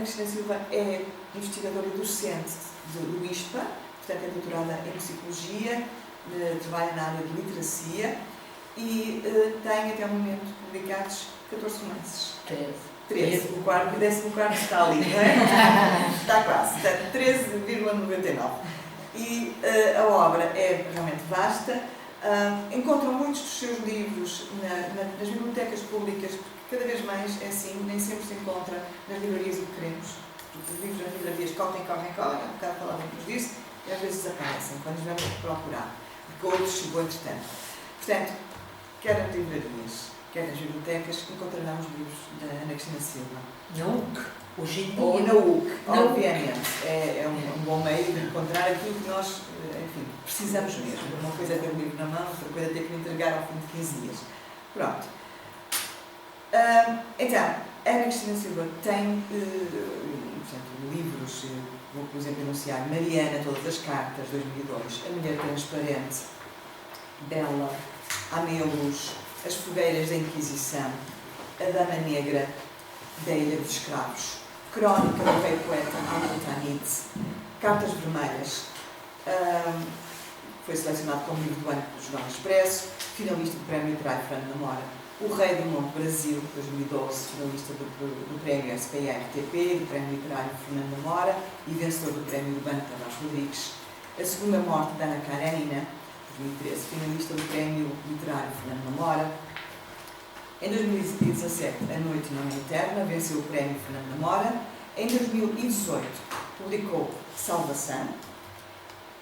Cristina Silva é investigadora e docente do ISPA, portanto é doutorada em Psicologia, trabalha na área de Literacia e tem até o momento publicados 14 romances. 13. O quarto e 14º está ali, não é? Está quase, 13,99. E a obra é realmente vasta. Encontram muitos dos seus livros nas bibliotecas públicas, porque cada vez mais é assim, nem sempre se encontra nas livrarias o que queremos. Os livros nas livrarias correm, há um bocado falávamos disso, e às vezes desaparecem, quando nos vamos procurar, porque outros chegou entretanto. Portanto, quer nas livrarias, quer nas bibliotecas, encontrarão os livros da Ana Cristina Silva. Na UC, hoje em dia. Ou na UC, obviamente. É um bom meio de encontrar aquilo que nós, enfim, precisamos mesmo. Uma coisa é ter o livro na mão, outra coisa é ter que o entregar ao fim de 15 dias. Pronto. Então, a Ana Cristina Silva tem, portanto, livros, vou, por exemplo, enunciar Mariana, Todas as Cartas, 2002, A Mulher Transparente, Bela, Amelos, As Fogueiras da Inquisição, A Dama Negra, da Ilha dos Escravos, Crónica do Rei Poeta Altanitz, Cartas Vermelhas, foi selecionado como livro do ano pelo Jornal Expresso, finalista do Prémio Literário Fernando Namora, O Rei do Monte Brasil, 2012, finalista do Prémio SPR-TP, do Prémio Literário Fernando Namora e vencedor do Prémio Urbano Tavares Rodrigues, A Segunda Morte da Ana Karenina, 2013, finalista do Prémio Literário Fernando Namora. Em 2017, A Noite Não é Eterna, venceu o Prémio Fernando Namora. Em 2018, publicou Salvação,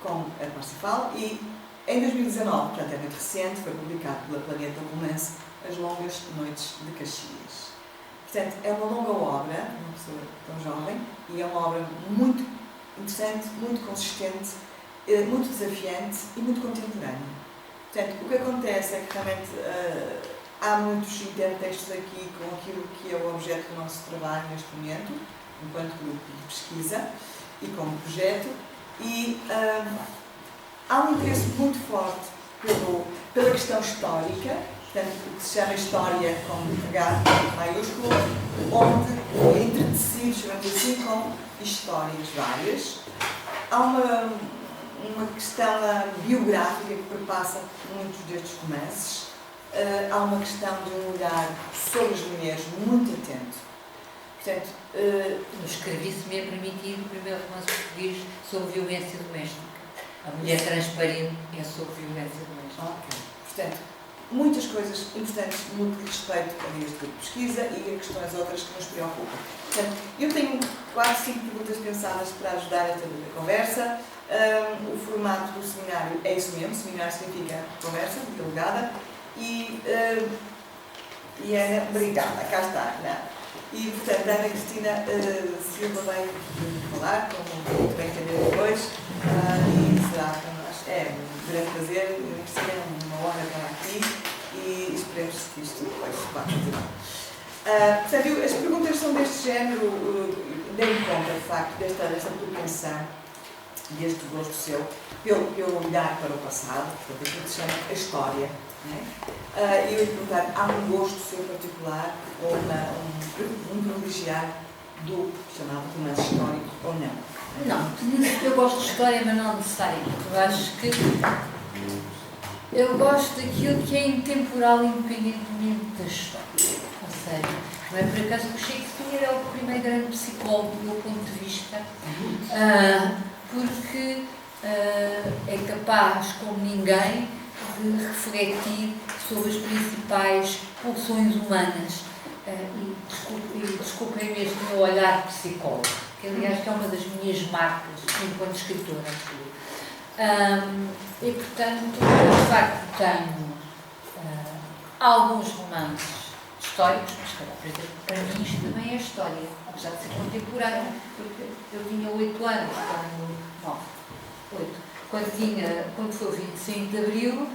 com a Parsifal, e em 2019, portanto é muito recente, foi publicado pela Planeta Romance, As Longas Noites de Caxias. Portanto, é uma longa obra, uma pessoa tão jovem, e é uma obra muito interessante, muito consistente, muito desafiante e muito contemporânea. Portanto, o que acontece é que realmente há muitos intertextos aqui com aquilo que é o objeto do nosso trabalho neste momento, enquanto grupo de pesquisa e como projeto, e há um interesse muito forte pela questão histórica, portanto, o que se chama história com H maiúsculo, onde é entretecido, chamamos assim, com histórias várias. Há uma questão biográfica que perpassa muitos destes romances. Há uma questão de um olhar sobre as mulheres muito atento. Portanto, no escrevi-se-me é permitido o primeiro romance português sobre violência doméstica. A Mulher Transparente é sobre violência doméstica. Ok. Portanto, muitas coisas importantes no que respeito a este grupo de pesquisa e a questões outras que nos preocupam. Portanto, eu tenho 4, 5 perguntas pensadas para ajudar esta conversa. O formato do seminário é isso mesmo, seminário significa conversa, dialogada, e Ana, obrigada, cá está, não? E, portanto, a Ana Cristina Silva vai falar, como muito bem entender depois, e será para nós, um grande prazer, Ana Cristina, é uma honra estar aqui, e esperemos que isto depois vá continuar. Portanto, as perguntas são deste género, dêem conta, de facto, desta propensão, deste gosto seu, pelo olhar para o passado, portanto, aquilo que se chama a história. Eu ia perguntar, há um gosto seu particular ou um privilegiar do chamado romance histórico ou não? Não, eu gosto de história, mas não necessariamente. Eu acho que eu gosto daquilo que é intemporal, independentemente da história. Ou seja, não é por acaso que o Shakespeare é o primeiro grande psicólogo do meu ponto de vista, porque é capaz, como ninguém, de refletir sobre as principais pulsões humanas. E desculpem mesmo o meu olhar psicólogo, que aliás que é uma das minhas marcas enquanto escritora. E portanto, de facto, tenho alguns romances históricos, mas por exemplo, para mim isto também é história, apesar de ser contemporâneo, porque eu tinha 8 anos, quando foi o 25 de Abril,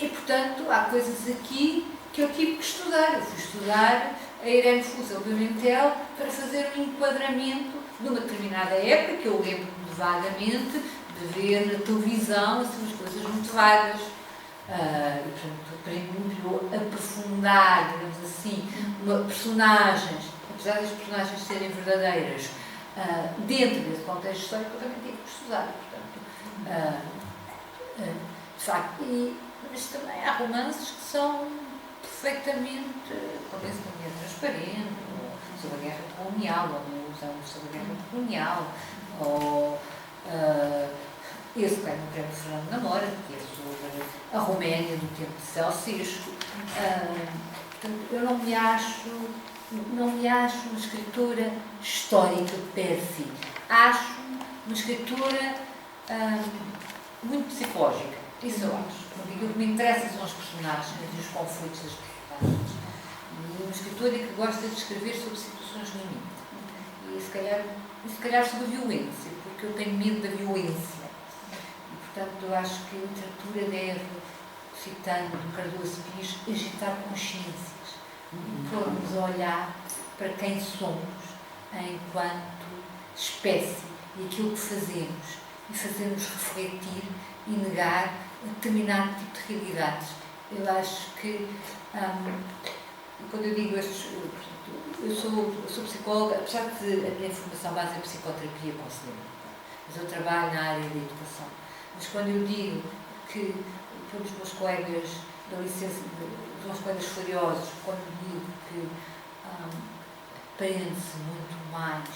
e portanto há coisas aqui que eu tive que estudar. Eu fui estudar a Irene Fussel Pimentel para fazer um enquadramento de uma determinada época, que eu lembro-me vagamente de ver na televisão assim, umas coisas muito vagas. E portanto, para mim, aprofundar, digamos assim, personagens, apesar das personagens serem verdadeiras, dentro desse contexto histórico, eu também tive que estudar, portanto, de facto. Mas também há romances que são perfeitamente, completamente transparentes, sobre a guerra colonial, ou não usam sobre a guerra colonial, ou esse que no prémio Fernando Namora, que é sobre a Roménia do tempo de Ceausescu. Portanto, eu não me acho uma escritora histórica per si. Acho uma escritora muito psicológica. Isso eu acho. Porque aquilo que me interessa são os personagens e os conflitos das personagens. E uma escritora que gosta de escrever sobre situações limite. E se calhar sobre a violência, porque eu tenho medo da violência. E, portanto, eu acho que a literatura deve, citando Cardoso Pires, agitar consciências. E pôr-nos a olhar para quem somos enquanto espécie e aquilo que fazemos. E fazer-nos refletir e negar determinado tipo de realidades. Eu acho que, quando eu digo eu sou psicóloga, apesar de a minha formação base em psicoterapia conselheira, mas eu trabalho na área da educação. Mas quando eu digo que, pelos meus colegas da licença, os meus colegas furiosos, quando digo que aprende-se muito mais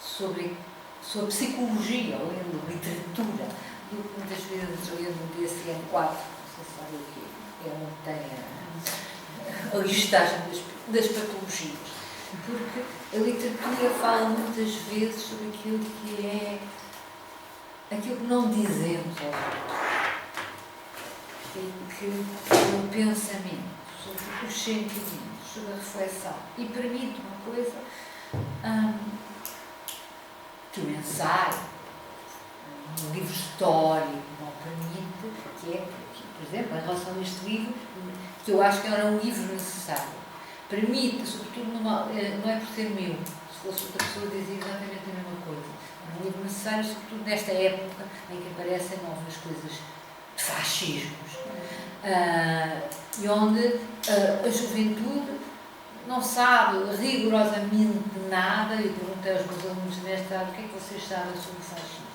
sobre psicologia, lendo literatura, do que muitas vezes lendo o DSM-4, não sei se sabe o que é onde tem a listagem das patologias. Porque a literatura fala muitas vezes sobre aquilo que não dizemos aos outros. Que é o pensamento, sobre os sentimentos, sobre a reflexão. E permite uma coisa que o ensaio, um livro histórico não permite, que é, por exemplo, em relação a este livro, que eu acho que era um livro necessário. Permite, sobretudo, não é por ser meu, se fosse outra pessoa dizia exatamente a mesma coisa. É um livro necessário, sobretudo nesta época em que aparecem novas coisas de fascismos. E onde a juventude não sabe rigorosamente nada. Eu perguntei aos meus alunos de mestrado o que é que vocês sabem sobre o fascismo.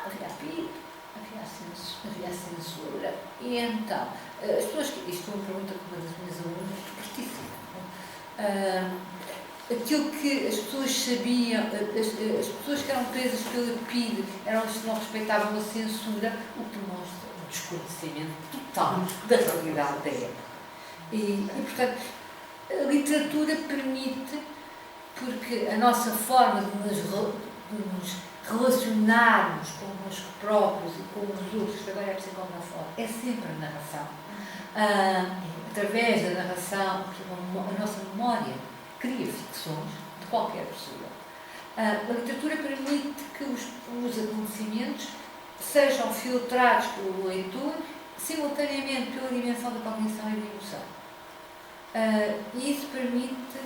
Havia apito, havia censura. E então, as pessoas que. Isto é uma pergunta que uma das minhas alunas participam. Aquilo que as pessoas sabiam, as pessoas que eram presas pela PIDE eram as que não respeitavam a censura, o que demonstra um desconhecimento total da realidade da época. E portanto, a literatura permite, porque a nossa forma de nos relacionarmos connosco próprios e com os outros, que agora é preciso uma forma, é sempre a narração. Através da narração, a nossa memória cria ficções de qualquer pessoa. A literatura permite que os acontecimentos sejam filtrados pelo leitor, simultaneamente pela dimensão da cognição e da emoção. E isso permite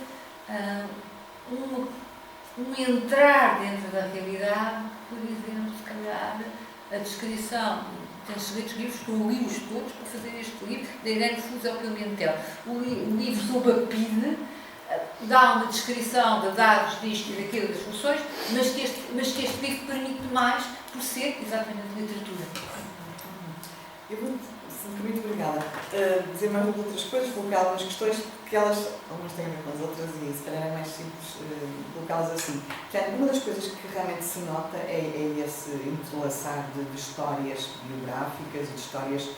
um entrar dentro da realidade, por exemplo, se calhar, a descrição. Tem excelentes livros, que eu li-os todos para fazer este livro, da Irene Fuso ao Pimentel. O livro sobre a PIDE dá uma descrição de dados disto e daquilo das funções, mas que este livro permite mais por ser exatamente literatura. Eu vou, muito obrigada, dizer mais outras coisas, colocar algumas questões que algumas têm a ver com as outras e se calhar é mais simples colocá-las assim. Portanto, uma das coisas que realmente se nota é esse entrelaçar de histórias biográficas e de histórias,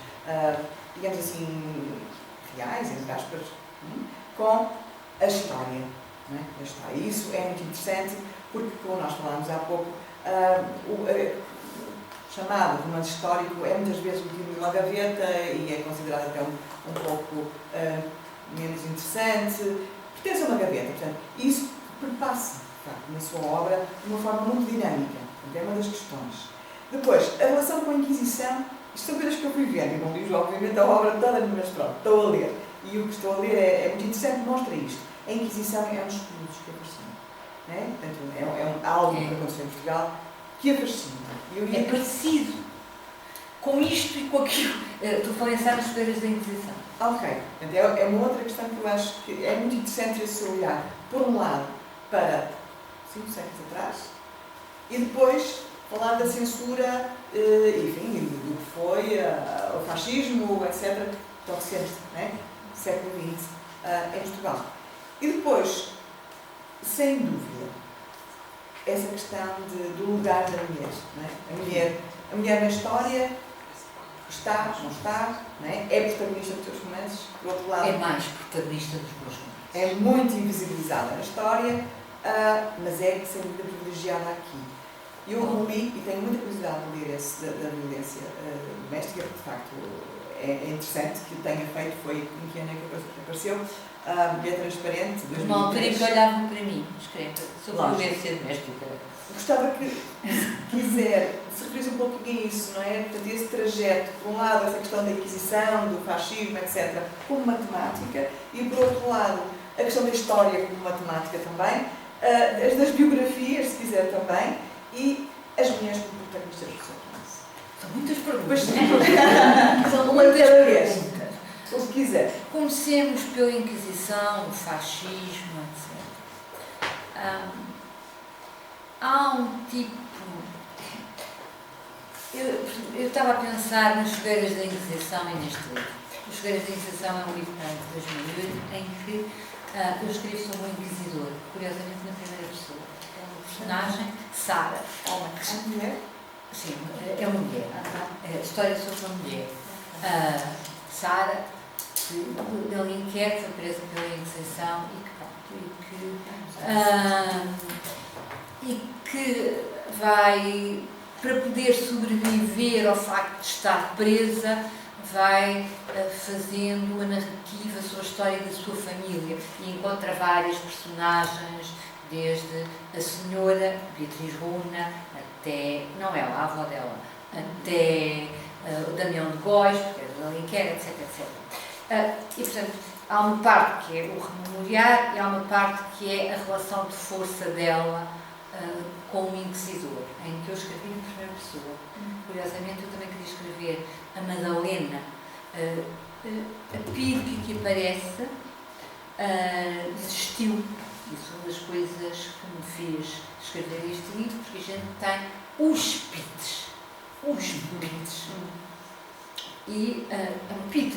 digamos assim, reais, entre aspas, com a história. Não é? A história. E isso é muito interessante porque, como nós falámos há pouco, chamado romance histórico é muitas vezes metido numa gaveta e é considerado até um pouco menos interessante. Pertence a uma gaveta, portanto, isso perpassa na sua obra de uma forma muito dinâmica. É uma das questões. Depois, a relação com a Inquisição, isto são coisas que eu fui vendo e não li, obviamente, a obra toda, mas pronto, estou a ler. E o que estou a ler é muito interessante, mostra isto. A Inquisição é um dos períodos que fascina. Né? Portanto, é algo que aconteceu em Portugal que a fascina. É parecido com isto e com aquilo. Tu a pensar nas feiras da Inquisição. Ok. Portanto, é uma outra questão que eu acho que é muito interessante esse olhar por um lado, para 5 séculos atrás, e depois falar da censura, enfim, do que foi o fascismo, etc., tão recente, né? Século XX, em Portugal. E depois, sem dúvida, essa questão do lugar da mulher, né? A mulher na história está, não está, né? É protagonista dos seus romances, por outro lado... É mais protagonista dos meus romances. É muito invisibilizada na história, mas é, sem dúvida, privilegiada aqui. Eu li, e tenho muita curiosidade de ler esse da violência doméstica, porque de facto é interessante que o tenha feito, foi em que ano é que apareceu, Mulher Transparente, 2003. Uma altura em que olhavam para mim, escreve sobre a violência doméstica. Gostava que, se quiser, se referisse um pouquinho a isso, não é? Portanto, esse trajeto, por um lado, essa questão da Inquisição, do fascismo, etc., como matemática, e por outro lado, a questão da história como matemática também, as das biografias, se quiser também, e as mulheres como protagonistas do seu romance. São muitas perguntas. São muitas perguntas. O que quiser. Comecemos pela Inquisição, o fascismo, etc. Há um tipo... Eu estava a pensar nas Fogueiras da Inquisição e neste livro. As Fogueiras da Inquisição é um livro de 2008 em que eu escrevo sobre um inquisidor, curiosamente na primeira pessoa. É uma personagem, Sara. A mulher? Sim, é uma mulher. É a história sobre uma mulher. Sara, que ali inquieta, foi presa pela Inquisição e que vai, para poder sobreviver ao facto de estar presa, vai fazendo uma narrativa sobre a história da sua família e encontra várias personagens, desde a senhora Beatriz Runa, até, não ela, a avó dela, até o Damião de Góis, porque é do Alenquer, etc, etc. E, portanto, há uma parte que é o rememoriar e há uma parte que é a relação de força dela com o inquisidor, em que eu escrevi em primeira pessoa. Curiosamente, eu também queria escrever a Madalena. A PID que aqui aparece existiu. Isso é uma das coisas que me fez escrever este livro, porque a gente tem os PIDs. Os PIDs. E uma PID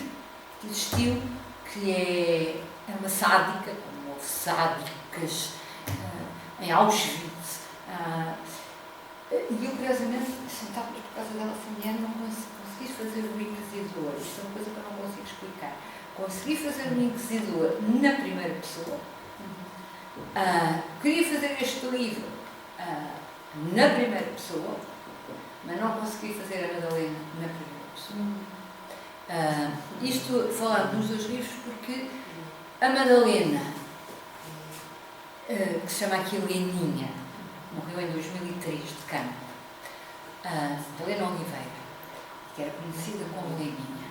que existiu, que é uma sádica, como houve sádicas em Auschwitz. E eu, curiosamente, sentava por causa dela familiar, não consegui fazer o inquisidor. Isto é uma coisa que eu não consigo explicar. Consegui fazer o inquisidor na primeira pessoa. Queria fazer este livro na primeira pessoa, mas não consegui fazer a Madalena na primeira pessoa. Isto falando nos dois livros porque a Madalena, que se chama aqui Leninha, morreu em 2003 de cancro, Helena Oliveira, que era conhecida como Leninha,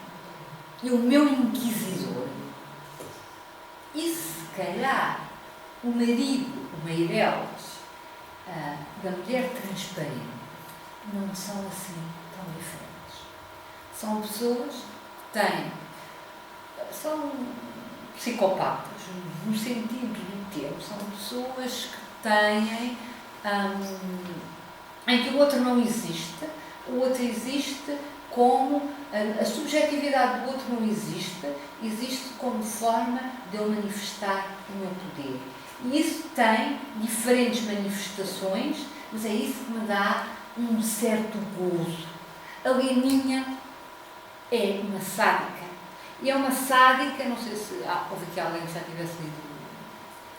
e o meu inquisidor, e se calhar o marido, o Meireles, da Mulher Transparente, não são assim tão diferentes. São pessoas que têm, são psicopatas, no sentido do termo, são pessoas que têm, em que o outro não existe, o outro existe como, a subjetividade do outro não existe, existe como forma de eu manifestar o meu poder. E isso tem diferentes manifestações, mas é isso que me dá um certo gozo. A Leninha é uma sádica. E é uma sádica, não sei se houve aqui alguém que já tivesse lido,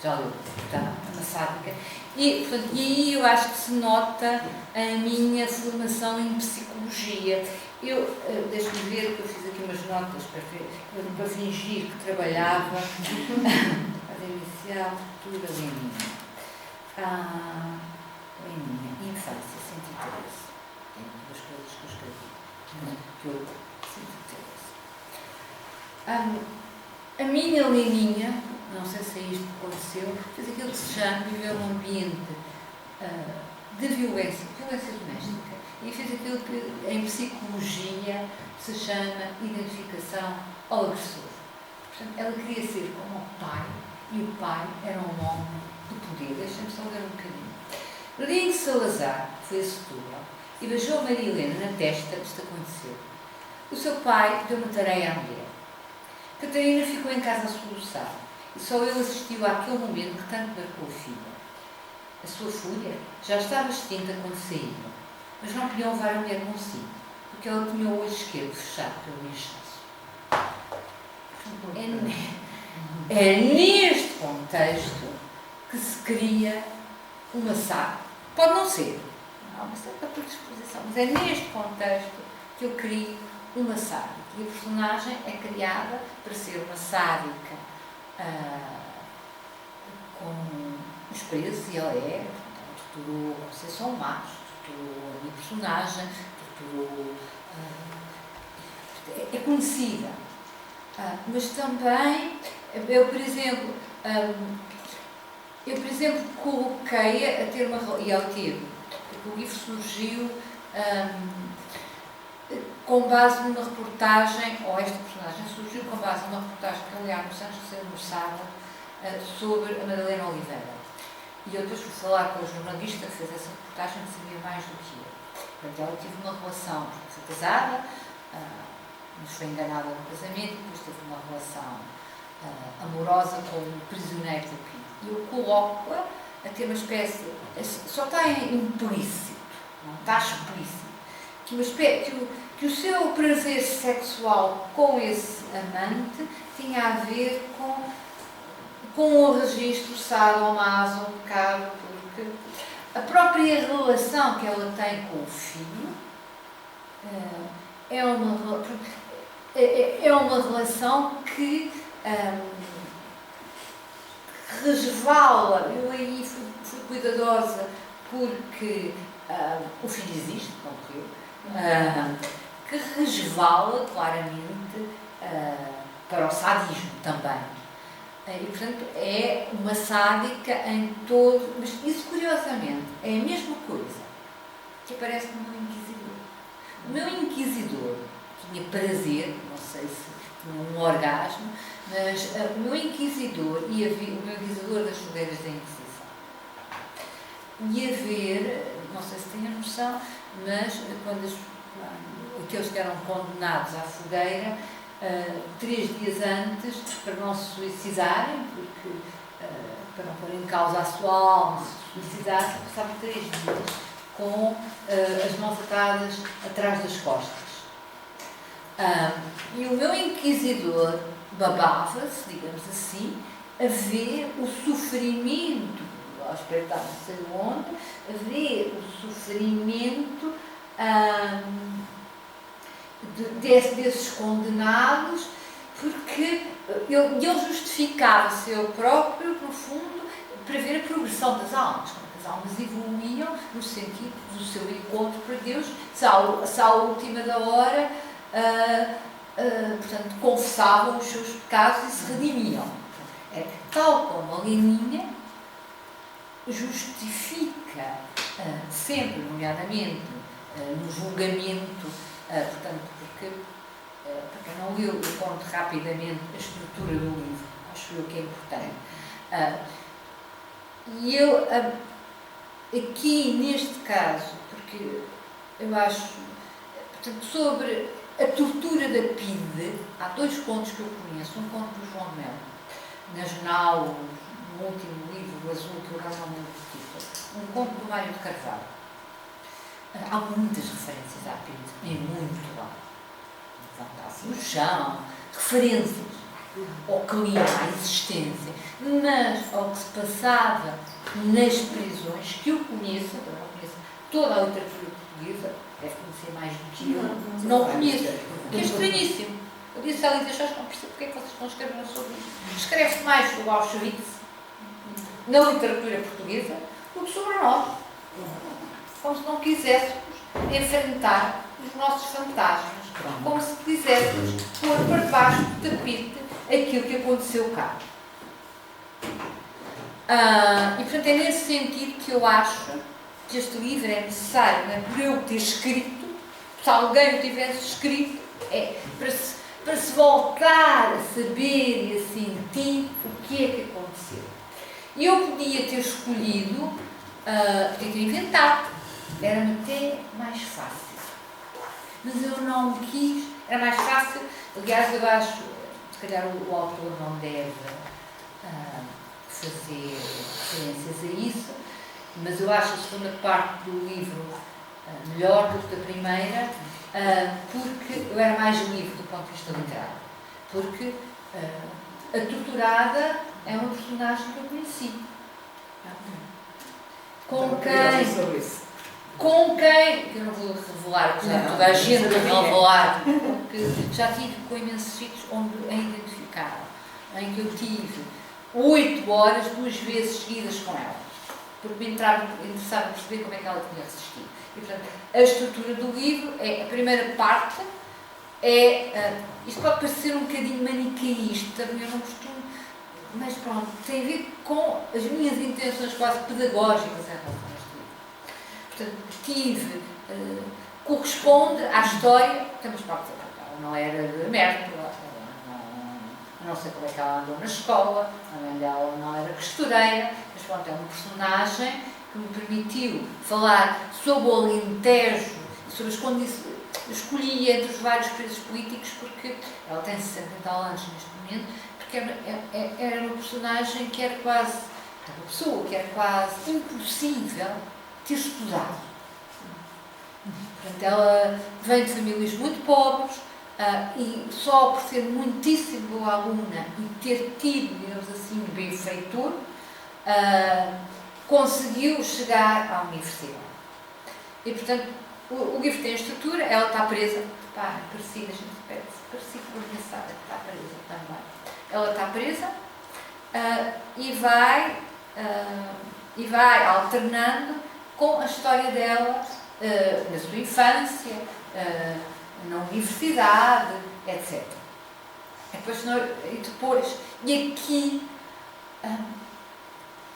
já leu, tá? Uma sádica. E, portanto, e aí eu acho que se nota a minha formação em psicologia. Deixa-me ver que eu fiz aqui umas notas para fingir que trabalhava. Para iniciar, cultura, Leninha. Leninha, infância, 113. Tem duas coisas que eu escrevi. Que eu 113. A minha Leninha, não sei se é isto que aconteceu, fez aquilo que se chama viver num ambiente de violência doméstica. E fez aquilo que em psicologia se chama identificação ao agressor. Portanto, ela queria ser como o pai E o pai era um homem de poder. Deixa-me só ler um bocadinho. No dia em que Salazar foi a Setúbal e beijou Maria Helena na testa, isto aconteceu. O seu pai deu uma tarefa à mulher. Catarina ficou em casa a soluçar e só ele assistiu àquele momento que tanto marcou a filha. A sua fúria já estava extinta quando saíram, mas não podiam levar a mulher consigo, porque ela tinha o olho esquerdo fechado pelo inchaço. É neste contexto que se cria uma saga. Pode não ser, não, mas é para predisposição, mas é neste contexto que eu crio uma sádica. E a personagem é criada para ser uma sádica com os presos, e ela é, portanto, torturou a Conceição Matos, torturou a minha personagem, torturou. É conhecida. Mas também, eu, por exemplo, coloquei-a a ter uma. E ela teve, porque o livro surgiu. Com base numa reportagem, ou esta personagem surgiu com base numa reportagem que a Leonor Santos recebeu no sábado sobre a Madalena Oliveira. E eu depois fui falar com a jornalista que fez essa reportagem, que sabia mais do que eu. Portanto, ela teve uma relação, porque foi casada, mas foi enganada no casamento, e depois teve uma relação amorosa com um prisioneiro do Pino. E eu coloco-a a ter uma espécie, só está implícito, não está explícito. Que o seu prazer sexual com esse amante tinha a ver com o registro sadomaso, pecado, porque a própria relação que ela tem com o filho é uma relação que resvala. Eu aí fui cuidadosa porque o filho existe, não morreu. Que resvala claramente para o sadismo também. E, portanto, é uma sádica em todo. Mas isso, curiosamente, é a mesma coisa que aparece no meu inquisidor. O meu inquisidor tinha prazer, não sei se tinha um orgasmo, mas o meu inquisidor o meu inquisidor das fogueiras da Inquisição ia ver, não sei se tinha noção, mas quando aqueles que eram condenados à fogueira, 3 dias antes, para não se suicidarem, porque para não pôr em causa a sua alma, se suicidassem, passavam 3 dias com as mãos atadas atrás das costas. E o meu inquisidor babava-se, digamos assim, a ver o sofrimento, ao espreitar não sei onde, a ver o sofrimento desses condenados, porque ele justificava-se ele próprio, no fundo, para ver a progressão das almas, como as almas evoluíam no sentido do seu encontro para Deus, se à última da hora, portanto, confessavam os seus pecados e se redimiam. Tal como a Leninha justifica sempre, nomeadamente, no julgamento, portanto, porque, para quem não leu, eu conto rapidamente a estrutura do livro, acho eu que é importante. E eu, aqui neste caso, porque eu acho, portanto, sobre a tortura da PIDE, há 2 contos que eu conheço, um conto do João Melo, na Jornal, no último livro, o Azul, que eu agora não lembro do título, um conto do Mário de Carvalho. Há muitas referências à PIDE, é muito lá. Levantar-se no chão, referências ao clima, à existência, mas ao que se passava nas prisões, que eu conheço, eu não conheço toda a literatura portuguesa, deve conhecer mais do que eu, não conheço, que é estranhíssimo. Eu disse à Lídia Jorge, não percebo porque é que vocês não escreveram sobre isto. Escreve-se mais sobre Auschwitz, na literatura portuguesa, do que sobre nós. Como se não quiséssemos enfrentar os nossos fantasmas, como se quiséssemos pôr para debaixo do tapete aquilo que aconteceu cá. E, portanto, é nesse sentido que eu acho que este livro é necessário, não é por eu ter escrito, se alguém o tivesse escrito, para se voltar a saber e a sentir o que é que aconteceu aconteceu. E eu podia ter escolhido, podia ter inventado, era-me até mais fácil. Mas eu não quis, era mais fácil, aliás, eu acho, se calhar o autor não deve fazer referências a isso, mas eu acho a segunda parte do livro melhor do que a primeira, porque eu era mais livre do ponto de vista literário. Porque a torturada é uma personagem que eu conheci. Com quem, eu não vou revelar, porque toda a gente vai revelar, porque já tive com imensos sítios onde a identificaram, em que eu tive 8 horas, 2 vezes seguidas com ela, porque me interessava perceber como é que ela tinha resistido. E, portanto, a estrutura do livro é, a primeira parte isto pode parecer um bocadinho maniqueísta, eu não costumo, mas pronto, tem a ver com as minhas intenções quase pedagógicas em relação a este livro. Portanto, corresponde à história, temos partes ela não era de mérito, não sei como é que ela andou na escola, a mãe dela não era costureira, mas pronto, é uma personagem que me permitiu falar sobre o Alentejo, sobre as condições. Escolhi entre os vários presos políticos porque ela tem 60 e tal anos neste momento, porque era uma personagem que era quase, uma pessoa que era quase impossível ter estudado. Portanto, ela vem de famílias muito pobres e só por ser muitíssimo boa aluna e ter tido, digamos assim, benfeitor, conseguiu chegar à universidade. E, portanto, o livro tem a estrutura, ela está presa, parecida, a gente pede, parecida com a minha Sara, que está presa também. Ela está presa e vai alternando com a história dela na sua infância, na universidade, etc. E aqui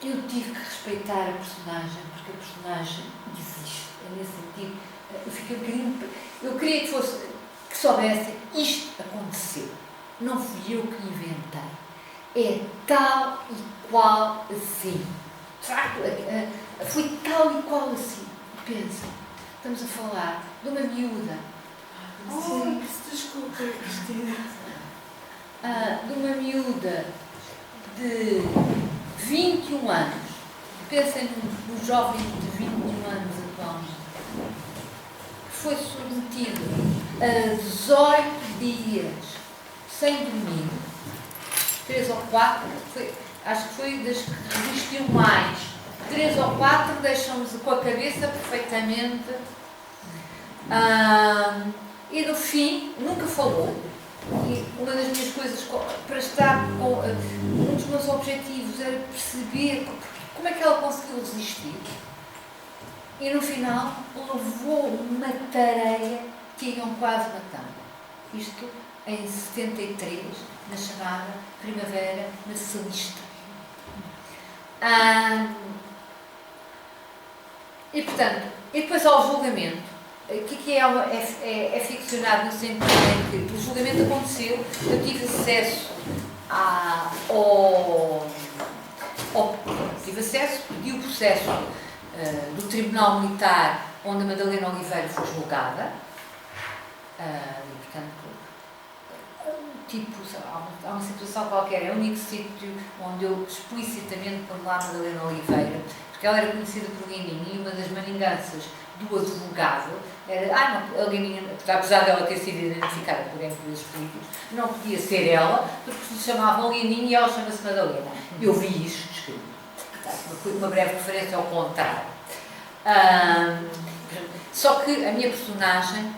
eu tive que respeitar a personagem, porque a personagem existe, é nesse sentido. Eu fiquei um bocadinho. Eu queria que soubessem, isto aconteceu. Não fui eu que inventei. É tal e qual assim. De facto, foi tal e qual assim. Pensa, estamos a falar de uma miúda. Desculpa, Cristina. De uma miúda de 21 anos. Pensem nos jovens de 21 anos atualmente. Foi submetido a 18 dias sem dormir, 3 ou 4, acho que foi das que resistiu mais, 3 ou 4 deixam-nos com a cabeça perfeitamente, e no fim nunca falou. E uma das minhas coisas para estar com um dos meus objetivos era perceber como é que ela conseguiu resistir. E no final levou uma tareia que iam quase matando. Isto em 73, na chamada Primavera Marcelista. E portanto, e depois ao julgamento, que é ficcionado no sentido em que o julgamento aconteceu, eu tive acesso pedi o processo do Tribunal Militar, onde a Madalena Oliveira foi julgada, e portanto, há uma situação qualquer, é o único sítio onde eu explicitamente ponho lá a Madalena Oliveira, porque ela era conhecida por Guininho, e uma das maninganças do advogado era, a Guininho, apesar dela ter sido identificada por entre os políticos, não podia ser ela, porque se chamavam Guininho e ela chama-se Madalena. Eu vi isso escrito. Uma breve referência ao contrário. Só que a minha personagem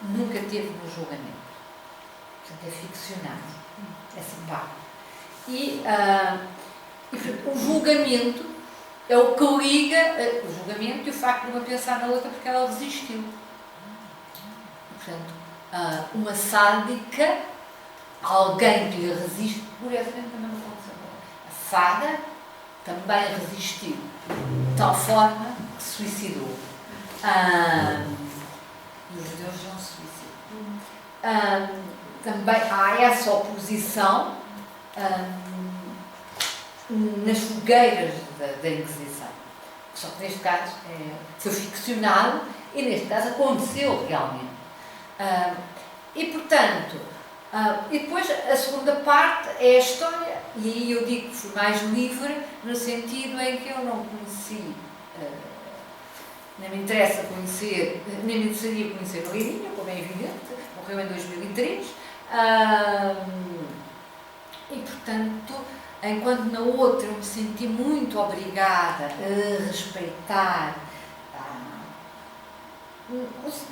nunca teve no julgamento. Portanto, é ficcionado. É simpático. E o julgamento é o que liga o julgamento e o facto de uma pensar na outra porque ela resistiu. Portanto, uma sádica, alguém que lhe resiste, curiosamente também não aconteceu. A fada também resistiu, de tal forma que se suicidou. E os judeus não se suicidam. Também há essa oposição nas fogueiras da Inquisição. Só que neste caso foi ficcionado e neste caso aconteceu realmente. E portanto, e depois a segunda parte é a história, e aí eu digo que fui mais livre no sentido em que eu não conheci, nem me interessa conhecer, nem me interessaria conhecer o Reininho, como é evidente, morreu em 2003, e portanto, enquanto na outra eu me senti muito obrigada a respeitar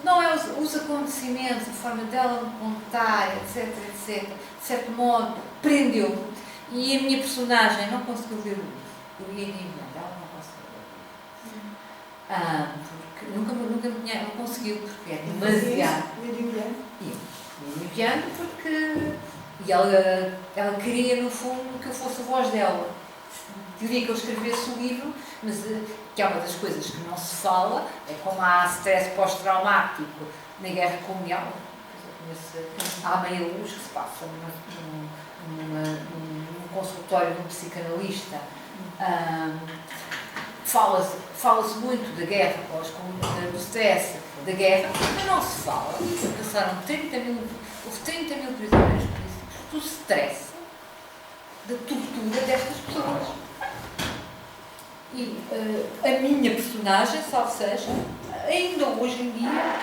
não é os acontecimentos, a forma dela me contar, etc, etc, de certo modo, prendeu-me. E a minha personagem não conseguiu ver o Reininho, ela não conseguiu ver. Porque não conseguiu, porque é demasiado. E porque e ela queria, no fundo, que eu fosse a voz dela. Queria que eu escrevesse o livro, mas que é uma das coisas que não se fala, é como há stress pós-traumático na Guerra Colonial. Há meia luz que se passa num consultório de um psicanalista. Fala-se muito da guerra, do stress da guerra, mas não se fala. Passaram 30 mil prisioneiros políticos do stress, da tortura destas pessoas. E a minha personagem, salvo seja, ainda hoje em dia,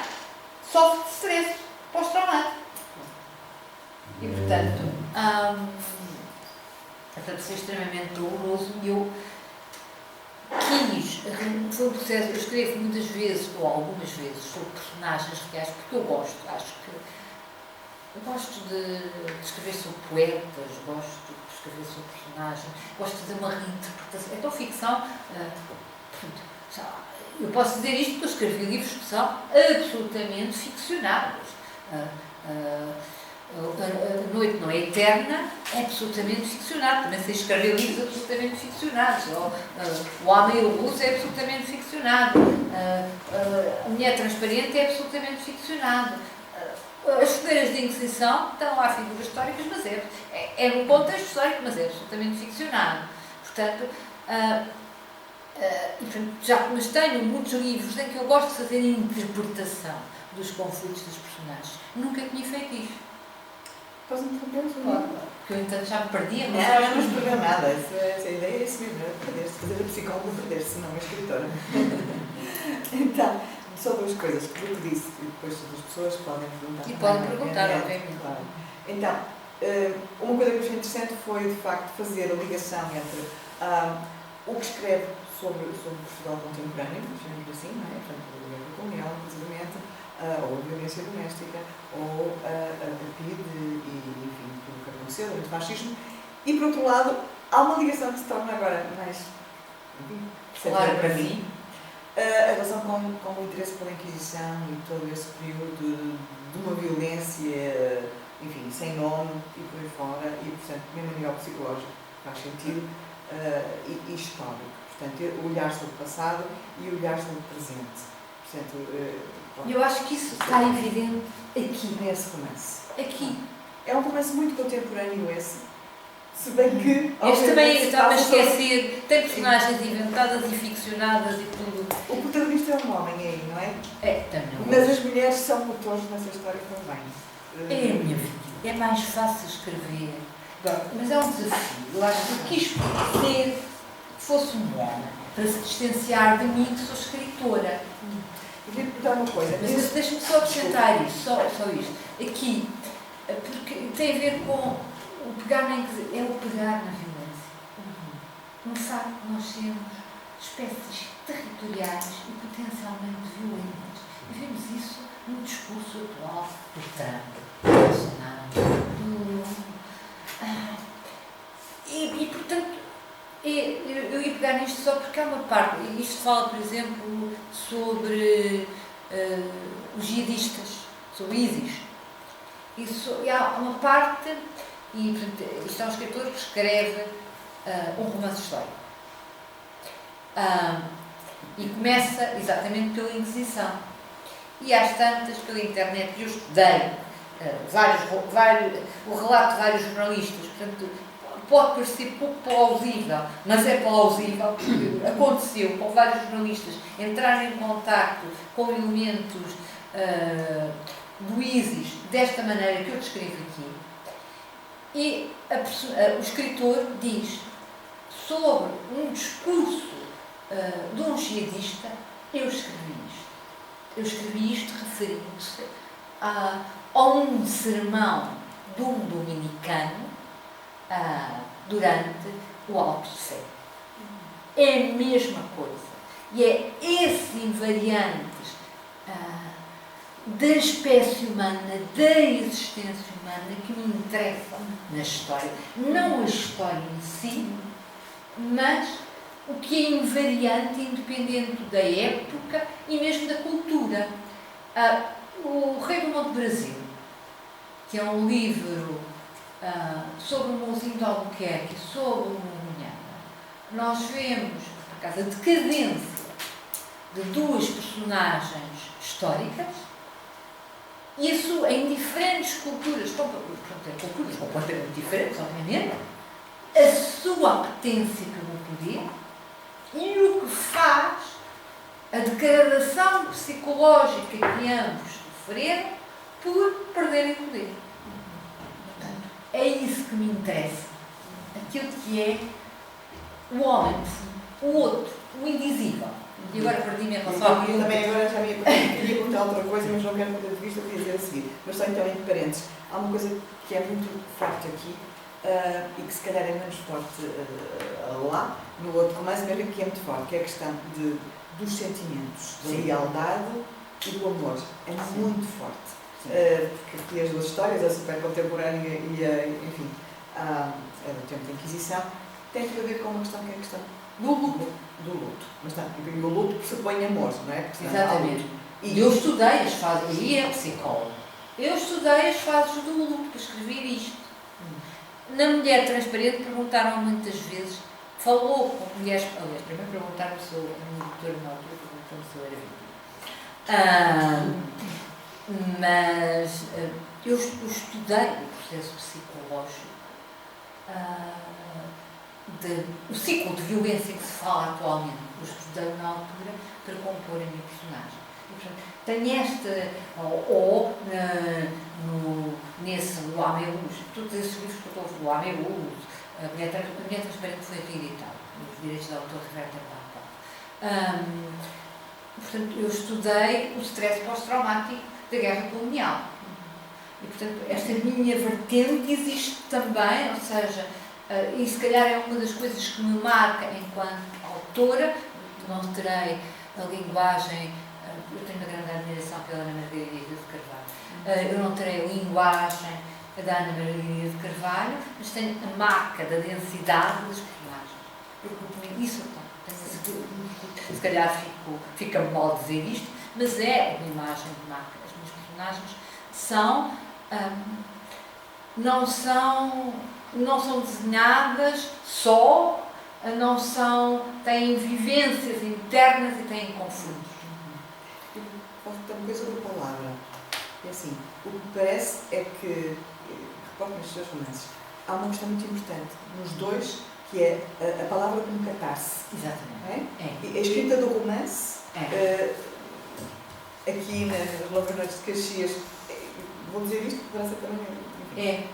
sofre de stress pós-traumático. E portanto, foi extremamente doloroso e eu foi um processo, eu escrevo muitas vezes, ou algumas vezes, sobre personagens reais, porque eu gosto de escrever sobre poetas, gosto de escrever sobre personagens, gosto de fazer uma reinterpretação. Então, ficção, eu posso dizer isto porque eu escrevi livros que são absolutamente ficcionados. A Noite Não É Eterna é absolutamente ficcionado, também sei escrever livros absolutamente ficcionados. O Homem e o Luz é absolutamente ficcionado. A Mulher Transparente é absolutamente ficcionado. As Fogueiras de Inquisição estão lá figuras históricas, mas é no contexto histórico, mas é absolutamente ficcionado. Portanto, mas tenho muitos livros em que eu gosto de fazer a interpretação dos conflitos dos personagens. Nunca tinha feito isto. Posso interromper? Porque eu, entanto, já me perdia. Não nos perdeu nada. Essa ideia é isso mesmo, é perder-se. Fazer a psicóloga perder-se, não a escritora. Então, só duas coisas que eu disse, e depois as pessoas podem perguntar. E podem perguntar, obviamente. Claro. Então, uma coisa que eu achei interessante foi, de facto, fazer a ligação entre o que escreve sobre Portugal contemporâneo, chamamos assim, não é? Portanto, a guerra colonial, precisamente, ou a violência doméstica, ou a PIDE, e enfim, tudo o que aconteceu, o antifascismo. E, por outro lado, há uma ligação que se torna agora mais, claro, para mim, a relação com o interesse pela Inquisição e todo esse período de uma violência, enfim, sem nome e por aí fora, e, portanto, mesmo a nível psicológico, faz sentido, e histórico. Portanto, olhar sobre o passado e olhar sobre o presente. Portanto, eu acho que isso está evidente aqui. Nesse romance. Aqui. É um romance muito contemporâneo esse. Se bem que... Este também estava a esquecer, tem personagens inventadas e ficcionadas e tudo. O protagonista é um homem aí, não é? É, também. Mas as mulheres são motores nessa história também. É, minha filha, é mais fácil escrever. Mas é um desafio. Eu acho que quis ser que fosse um homem, para se distanciar de mim, que sou escritora. Eu queria perguntar uma coisa. Mas deixa-me só acrescentar isto, só isto. Aqui, porque tem a ver com o pegar na Inquisição, é o pegar na violência. No facto de nós sermos espécies territoriais e potencialmente violentas. E vemos isso no discurso atual do Trump, do Bolsonaro, e portanto, eu ia pegar nisto só porque há uma parte, isto fala, por exemplo, sobre os jihadistas, sobre ISIS. E há uma parte, e portanto, isto é um escritor que escreve um romance histórico. E começa exatamente pela Inquisição. E às tantas, pela internet, eu estudei o relato de vários jornalistas, portanto, pode parecer pouco plausível, mas é plausível, porque aconteceu com vários jornalistas entrarem em contacto com elementos do ISIS desta maneira que eu descrevo aqui. E o escritor diz sobre um discurso de um jihadista: eu escrevi isto. Eu escrevi isto referindo-se a um sermão de um dominicano durante o Alto de Fé. É a mesma coisa. E é esses invariantes da espécie humana, da existência humana, que me interessam na história. Não a história em si, mas o que é invariante, independente da época e mesmo da cultura. O Rei do Monte Brasil, que é um livro sobre o Mãozinho de Albuquerque, sobre o Munhana, nós vemos, por causa da decadência de duas personagens históricas, isso em diferentes culturas, culturas completamente diferentes, obviamente, a sua apetência pelo poder e o que faz a degradação psicológica que ambos sofreram por perderem poder. Portanto, é isso que me interessa. Aquilo que é o homem, o outro, o indizível. E agora perdi-me em relação à pergunta. Também agora já queria perguntar outra coisa, mas não quero perder de vista, queria dizer a seguir. Mas só então entre parênteses. Há uma coisa que é muito forte aqui e que se calhar é menos forte lá, no outro romance, mas que é muito forte, que é a questão dos sentimentos, da lealdade e do amor. É muito forte. Porque aqui as duas histórias, a super contemporânea e enfim, é do tempo da Inquisição, tem a ver com uma questão que é a questão do luto. Mas o luto pressupõe amor, não é? Porque exatamente. E eu estudei as fases, e é psicólogo. Eu estudei as fases do luto para escrever isto. Na Mulher Transparente perguntaram muitas vezes, falou com mulheres, aliás, primeiro perguntaram se eu, a minha doutora na altura, perguntaram se eu era vítima. Mas eu estudei o processo psicológico, o ciclo de violência que se fala atualmente. Eu estudei na altura para compor a minha personagem. E, portanto, tenho esta, nesse O Homem e Luz, todos esses livros que eu estou a falar, O Homem e Luz, a Mulher Transparente foi reeditada, os direitos de autor revertem. Portanto, eu estudei o stress pós-traumático da guerra colonial. E, portanto, esta minha vertente existe também, ou seja, e se calhar é uma das coisas que me marca enquanto autora. Não terei a linguagem, eu tenho uma grande admiração pela Ana Margarida de Carvalho, eu não terei a linguagem da Ana Margarida de Carvalho, mas tenho a marca da densidade das personagens. Porque isso eu tenho, se calhar fica-me mal dizer isto, mas é uma imagem de marca. As minhas personagens não são desenhadas só, têm vivências internas e têm conflitos. Falta uma coisa sobre a palavra. É assim, o que me parece é que, recordo nos seus romances, há uma questão muito importante nos dois, que é a palavra como catarse. Exatamente. A escrita do romance, aqui nas Longas Noites de Caxias, vou dizer isto porque parece também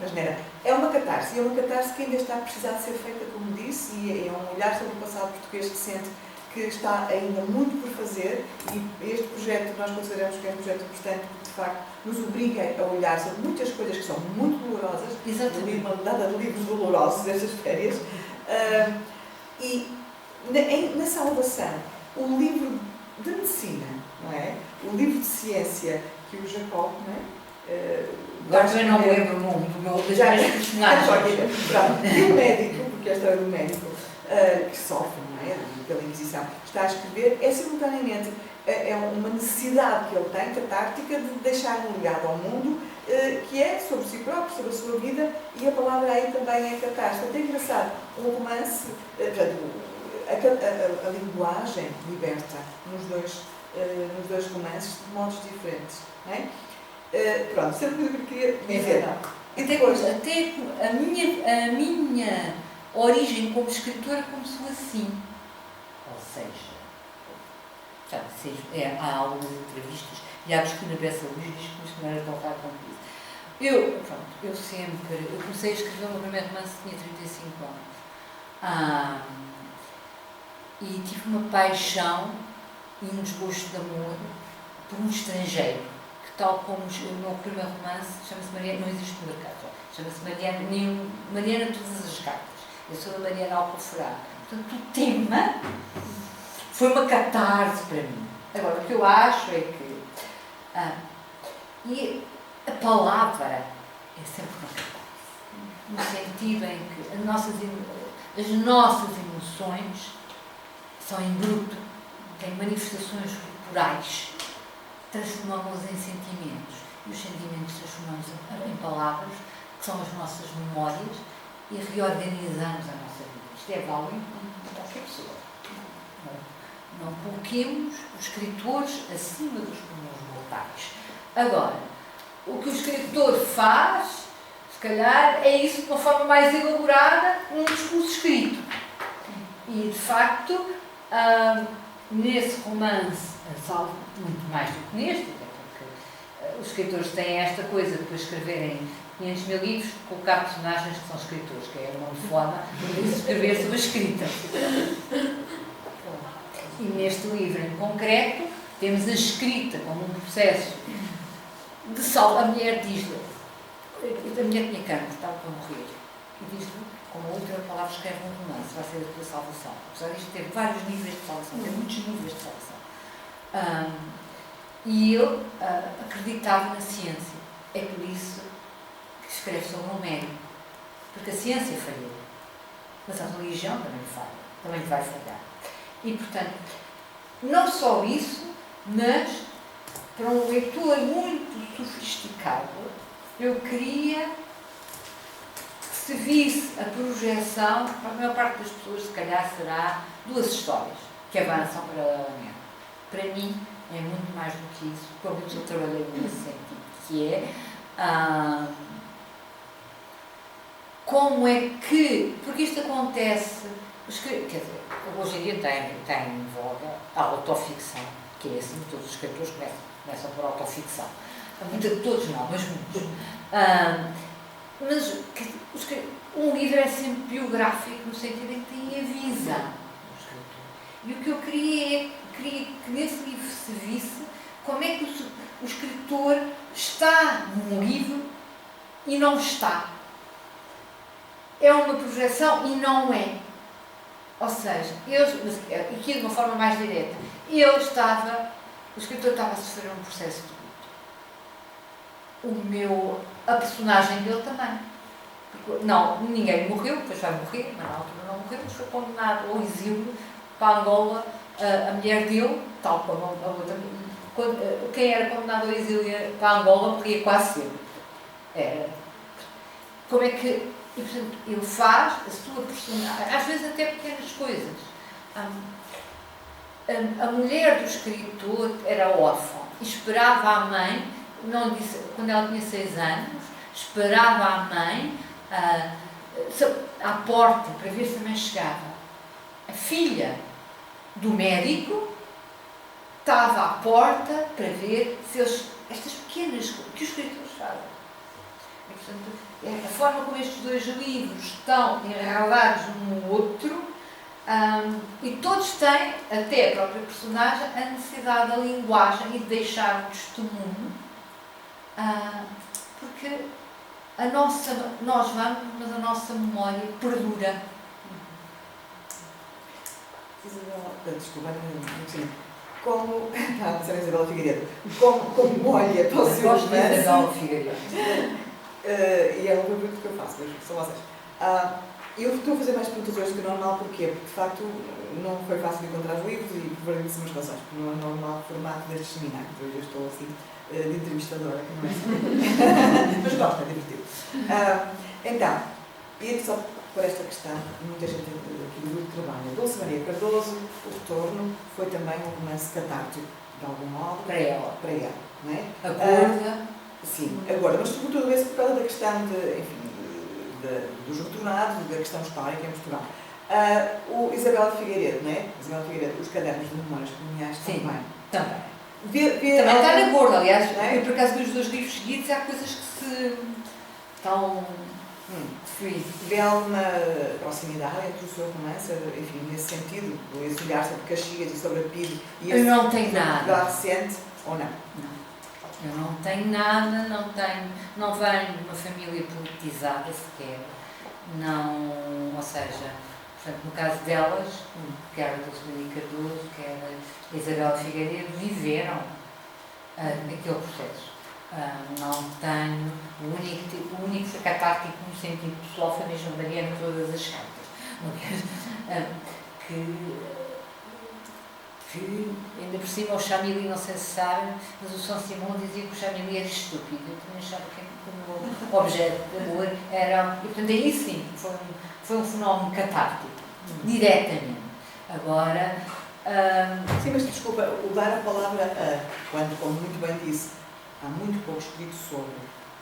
asneira. É uma catarse, que ainda está a precisar de ser feita, como disse, e é um olhar sobre o passado português que sente que está ainda muito por fazer, e este projeto nós consideramos que é um projeto importante porque, de facto, nos obriga a olhar sobre muitas coisas que são muito dolorosas. Exatamente. Eu li uma data de livros dolorosos destas férias. E na Salvação, o livro de medicina, não é? O livro de ciência que o Jacob, não é? Agora também não me lembro o nome das minhas personagens. E o médico, porque esta é do médico que sofre, não é? Pela Inquisição, está a escrever, simultaneamente uma necessidade que ele tem, catártica, de deixar um legado ao mundo, que é sobre si próprio, sobre a sua vida, e a palavra aí também é catarse. É engraçado, um romance, a linguagem liberta nos dois romances de modos diferentes, não é? Pronto, sempre que eu queria dizer. Até a minha a origem como escritora começou assim. Ou seja, há algumas entrevistas, e há que na Bessa Luz diz que isto não era tão raro quanto isso. Eu comecei a escrever o meu primeiro romance, tinha 35 anos. E tive uma paixão e um desgosto de amor por um estrangeiro, que tal como o meu primeiro romance, chama-se Mariana, não existe no mercado, chama-se Mariana Todas as Cartas. Eu sou a Mariana Alcoforado. Portanto, o tema foi uma catarse para mim. Agora, o que eu acho é que e a palavra é sempre uma catarse, no sentido em que as nossas emoções são em bruto, têm manifestações corporais, transformamos em sentimentos, e os sentimentos transformamos em palavras, que são as nossas memórias, e reorganizamos a nossa vida. Isto é válido para qualquer pessoa. Não coloquemos os escritores acima dos comuns mortais. Agora, o que o escritor faz, se calhar, é isso de uma forma mais elaborada num discurso escrito. E, de facto, nesse romance, salvo muito mais do que neste, porque os escritores têm esta coisa de depois escreverem 500 mil livros, colocar personagens que são escritores, que é uma forma de escrever sobre a escrita. E neste livro em concreto, temos a escrita como um processo de salvo. A mulher diz-lhe, a mulher tinha cancro, estava para morrer, e diz-lhe, como a última palavra escreve um romance, vai ser a tua salvação. Apesar disto ter vários níveis de salvação, tem muitos níveis de salvação. E eu acreditava na ciência. É por isso que escreve sobre um médico. Porque a ciência falhou. Mas a religião também falha. Também vai falhar. E, portanto, não só isso, mas para um leitor muito sofisticado, eu queria que se visse a projeção, para a maior parte das pessoas, se calhar, será duas histórias que avançam paralelamente. Para mim, é muito mais do que isso, pelo menos eu trabalhei nesse sentido, que é como é que, porque isto acontece, quer dizer, hoje em dia está em voga a autoficção, que é assim, todos os escritores começam por autoficção. Todos não, mas muitos. Mas um livro é sempre biográfico no sentido em que tem a visão do escritor. E o que eu queria que nesse livro se visse como é que o escritor está num livro e não está. É uma projeção e não é. Ou seja, aqui de uma forma mais direta, o escritor estava a sofrer um processo de luto. A personagem dele também. Porque, não, ninguém morreu, depois vai morrer, mas na altura não morreu, mas foi condenado ao exílio para Angola, a mulher dele, tal como a outra. Quem era condenado ao exílio para Angola morria quase sempre. Como é que. E, portanto, ele faz a sua personagem, às vezes até pequenas coisas. A mulher do escritor era órfã e esperava a mãe, quando ela tinha 6 anos, esperava a mãe à porta para ver se a mãe chegava. A filha do médico estava à porta para ver se estas pequenas coisas que os escritores fazem. E, portanto, a forma como estes dois livros estão enrolados um no outro, e todos têm, até a própria personagem, a necessidade da linguagem e de deixar o testemunho, porque nós vamos, mas a nossa memória perdura. Desculpa, como a Isabela Figueiredo, como olha para o seu romance. Isabela Figueiredo. E é uma pergunta que eu faço, mas são vocês. Eu estou a fazer mais perguntas hoje do que normal, porquê? Porque de facto não foi fácil encontrar os livros e por variedíssimas razões, porque não é normal o formato destes seminários. Hoje eu estou assim de entrevistadora, que não é assim. Mas gosto, é divertido. Então, e só por esta questão, muita gente aqui do grupo trabalha. Dulce Maria Cardoso, O Retorno, foi também um romance catártico, de algum modo. Para ela, não é? A Gorda. Sim, agora, mas sobretudo esse por causa da questão de, enfim, dos retornados, da questão histórica em Portugal. O Isabel de Figueiredo, não é? Isabel de Figueiredo, os cadernos de memórias coloniais também. Também. Também está na borda, aliás, é? eu por acaso vi os 2 livros seguidos, há coisas que se estão vê alguma proximidade entre o seu romance, enfim, nesse sentido, esse olhar sobre Caxias e sobre a PIDE e eu não tenho nada. Portugal recente, ou não? Não. Eu não tenho nada, não venho de uma família politizada sequer, não, ou seja, portanto, no caso delas, quer a Dulce Cardoso, quer a Isabel Figueiredo, viveram aquele processo. Não tenho, o único catártico no sentido pessoal foi mesmo Mariana todas as cartas. Que ainda por cima o Chamili, não sei se sabem, mas o São Simão dizia que o Chamili era estúpido. Eu também achava que o meu objeto de amor era. E portanto aí sim, foi um fenómeno catártico, diretamente. Agora. Sim, mas desculpa, o dar a palavra a, quando, como muito bem disse, há muito pouco escrito sobre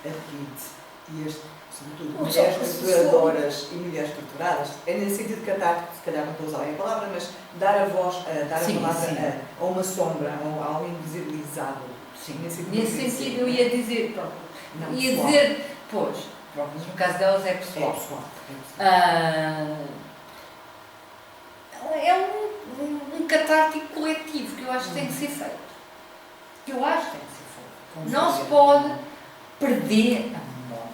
a PIDE e sobretudo mulheres torturadoras e mulheres torturadas, é nesse sentido catártico, se calhar não estou a usar bem a palavra, mas dar a voz, dar a palavra a uma sombra, a algo invisibilizado. Sim, nesse sentido eu ia dizer, pronto, mas no caso delas é pessoal. É pessoal. É um catártico coletivo que eu acho que tem que ser feito. Não se pode perder a memória.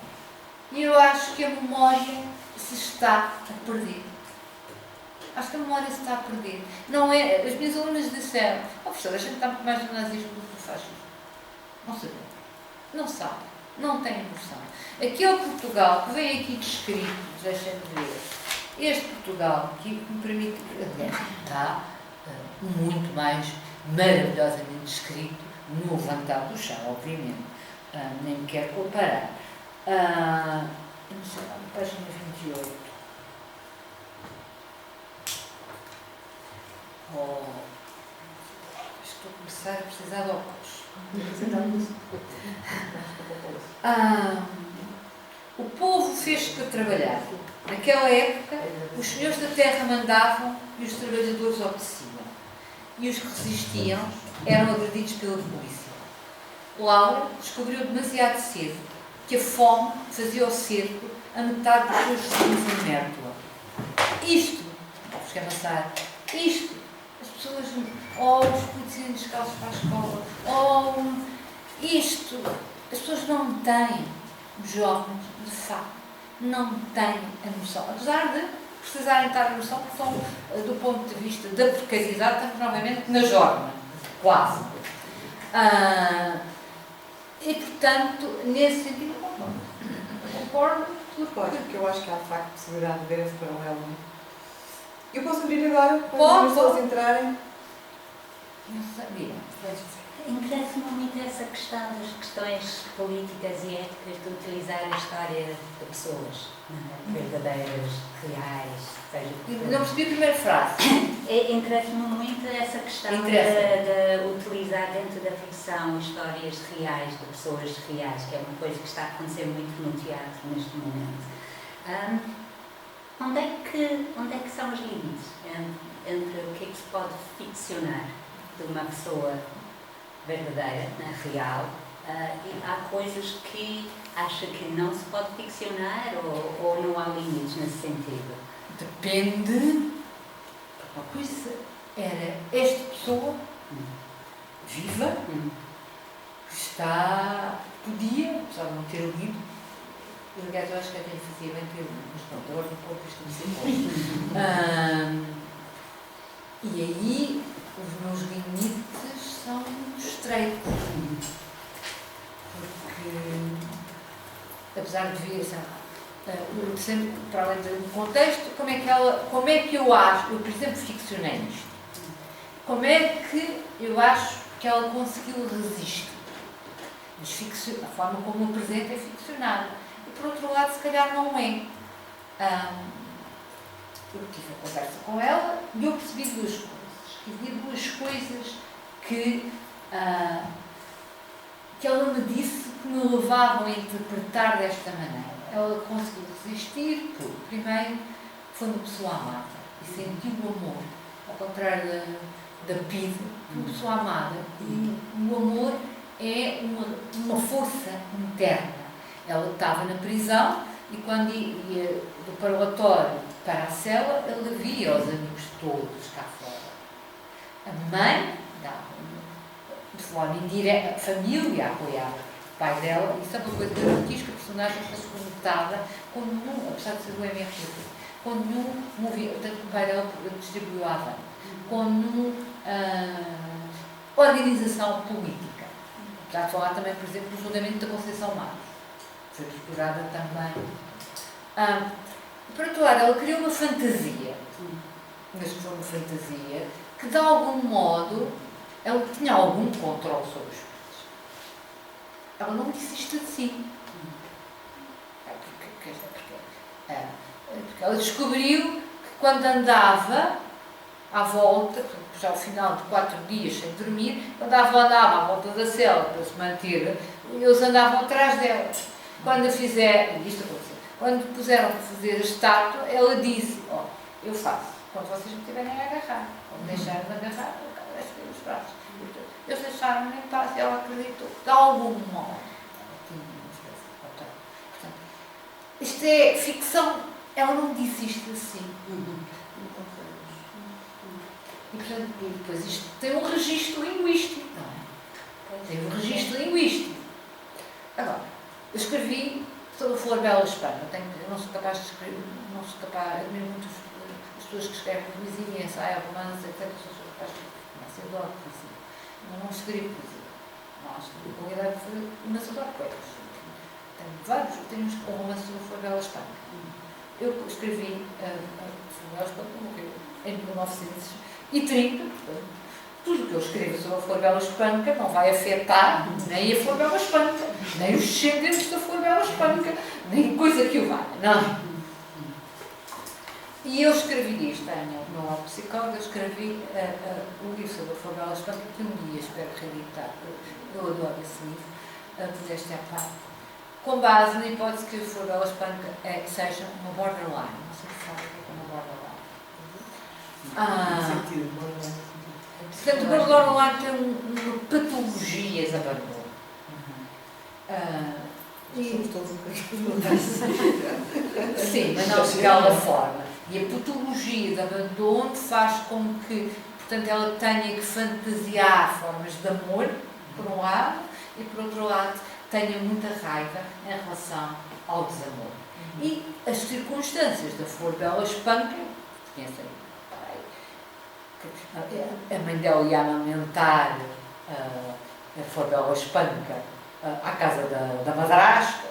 E eu acho que a memória se está a perder. Acho que a memória se está a perder. Não é, as minhas alunas disseram, professora, a gente está muito mais no nazismo do que no fascismo. Não sabemos. Não sabe. Não tem noção. Aquele Portugal que vem aqui descrito, deixem-me ver, este Portugal que me permite, está muito mais maravilhosamente descrito no Levantar do Chão, obviamente. Nem me quero comparar. Não sei lá, página 28. Estou a começar a precisar de óculos. O povo fez para trabalhar. Naquela época, os senhores da terra mandavam e os trabalhadores obedeciam. E os que resistiam eram agredidos pela polícia. Laura descobriu demasiado cedo que a fome fazia o cerco a metade dos seus vizinhos em Mértola. Isto, vamos avançar, as pessoas, os policiais descalços para a escola, as pessoas não têm, os jovens, de facto, não têm a noção, apesar de precisarem estar a noção, porque são, do ponto de vista da precariedade, estamos novamente na jorna, quase. E, portanto, nesse sentido, concordo. Claro, porque eu acho que há, de facto, possibilidade de ver esse paralelo. Eu posso abrir agora, para as pessoas entrarem? Não sabia. Interessa-me muito essa questão das questões políticas e éticas de utilizar a história de pessoas verdadeiras, reais, seja. Não percebi a primeira frase. Interessa-me muito essa questão de utilizar dentro da ficção histórias reais, de pessoas reais, que é uma coisa que está a acontecer muito no teatro neste momento. Onde é que são os limites entre o que é que se pode ficcionar de uma pessoa verdadeira, real, e há coisas que acha que não se pode ficcionar ou não há limites nesse sentido? Depende. Uma coisa era esta pessoa viva, que podia, apesar de não ter lido, aliás, eu acho que até lhe fazia bem ter lido, mas pronto, agora não pode isto não ser e aí os meus limites são muito estreitos, porque apesar de ver sempre para além do contexto, como é que eu acho, eu por exemplo ficcionei isto, como é que eu acho que ela conseguiu resistir, mas a forma como o apresenta é ficcionada, e por outro lado se calhar não é. Eu tive a conversa com ela e eu percebi duas coisas que ela me disse que me levavam a interpretar desta maneira. ela conseguiu resistir, porque primeiro foi uma pessoa amada e sentiu o amor, ao contrário da PIDE, uma pessoa amada. E o amor é uma força interna. Ela estava na prisão e quando ia do parlatório para a cela, ela via os amigos todos cá fora. A mãe dava de forma indireta, a família apoiava o pai dela. Isso é uma coisa que eu diz que a personagem está conectada com nenhum, apesar de ser do MRT, com nenhum movimento, tanto que o pai dela distribuiu a Havana, com nenhuma organização política. Já de falar também, por exemplo, do julgamento da Conceição Matos. Foi torturada também. Por outro lado, ela criou uma fantasia, mas foi uma fantasia, que de algum modo ela tinha algum controle sobre os pais. Ela não disse isto de si. Porque ela descobriu que quando andava à volta, já ao final de 4 dias sem dormir, quando ela andava à volta da cela para se manter, eles andavam atrás dela. Quando a fizer, isto aconteceu, quando puseram para fazer a estátua, ela disse, eu faço, quando vocês me tiverem a agarrar, ou me deixarem de agarrar, eu deixo os braços. Eles deixaram-me em paz e ela acreditou, de algum modo. Portanto, isto é ficção, ela não disse isto assim. E, portanto, depois isto tem um registro linguístico, não é? Tem um registro linguístico. Agora, eu escrevi sobre a Flor Bela Espanha. Eu não sou capaz de escrever, não sou capaz, admiro muito as pessoas que escrevem poesia, ensaio, romance, etc. Eu sou capaz de escrever, eu adoro poesia. Eu não escrevo poesia. Não acho que a qualidade foi, mas adoro poetas. Tenho vários, tenho um romance sobre a Flor Bela Espanha. Eu escrevi a Flor Bela Espanha, morreu em 1930, portanto, tudo o que eu escrevo sobre a Flor Bela Espanca não vai afetar nem a Flor Bela Espanca, nem os descendentes da Flor Bela Espanca, nem coisa que o valha, não. E eu escrevi isto, no Alto Psicólogo, eu escrevi um livro sobre a Flor Bela Espanca, que um dia espero reeditar, eu adoro esse livro, modéstia à parte, com base na hipótese que a Flor Bela Espanca seja uma borderline. Não sei se sabe o que é uma borderline. Portanto, o borderline tem uma patologia de abandono. Somos todos um bocadinho. Sim, mas não de aquela forma. E a patologia de abandono faz com que, portanto, ela tenha que fantasiar formas de amor, por um lado, e por outro lado, tenha muita raiva em relação ao desamor. E as circunstâncias da Flor Bela Espanca, conhecem, a mãe dela ia amamentar a Flor Bela Espanca à casa da madrasta,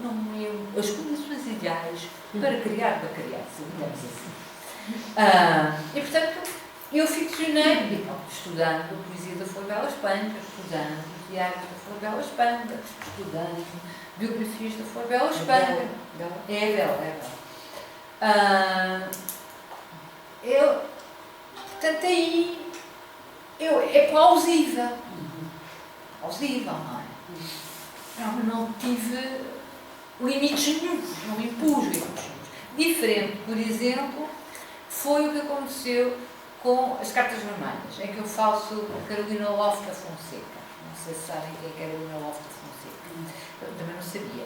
não iam as condições ideais para criar uma criança, digamos assim. E portanto, eu ficcionei, estudando a poesia da Flor Bela Espanca, estudando os diários da Flor Bela Espanca, estudando biografias da Flor Bela Espanca. É bela. Portanto, aí é plausível. Plausível, não é? Não tive limites nenhum, não impus limites. Diferente, por exemplo, foi o que aconteceu com as cartas vermelhas, em que eu falo sobre Carolina Lofe da Fonseca. Não sei se sabem quem é Carolina Lofe da Fonseca. Eu também não sabia.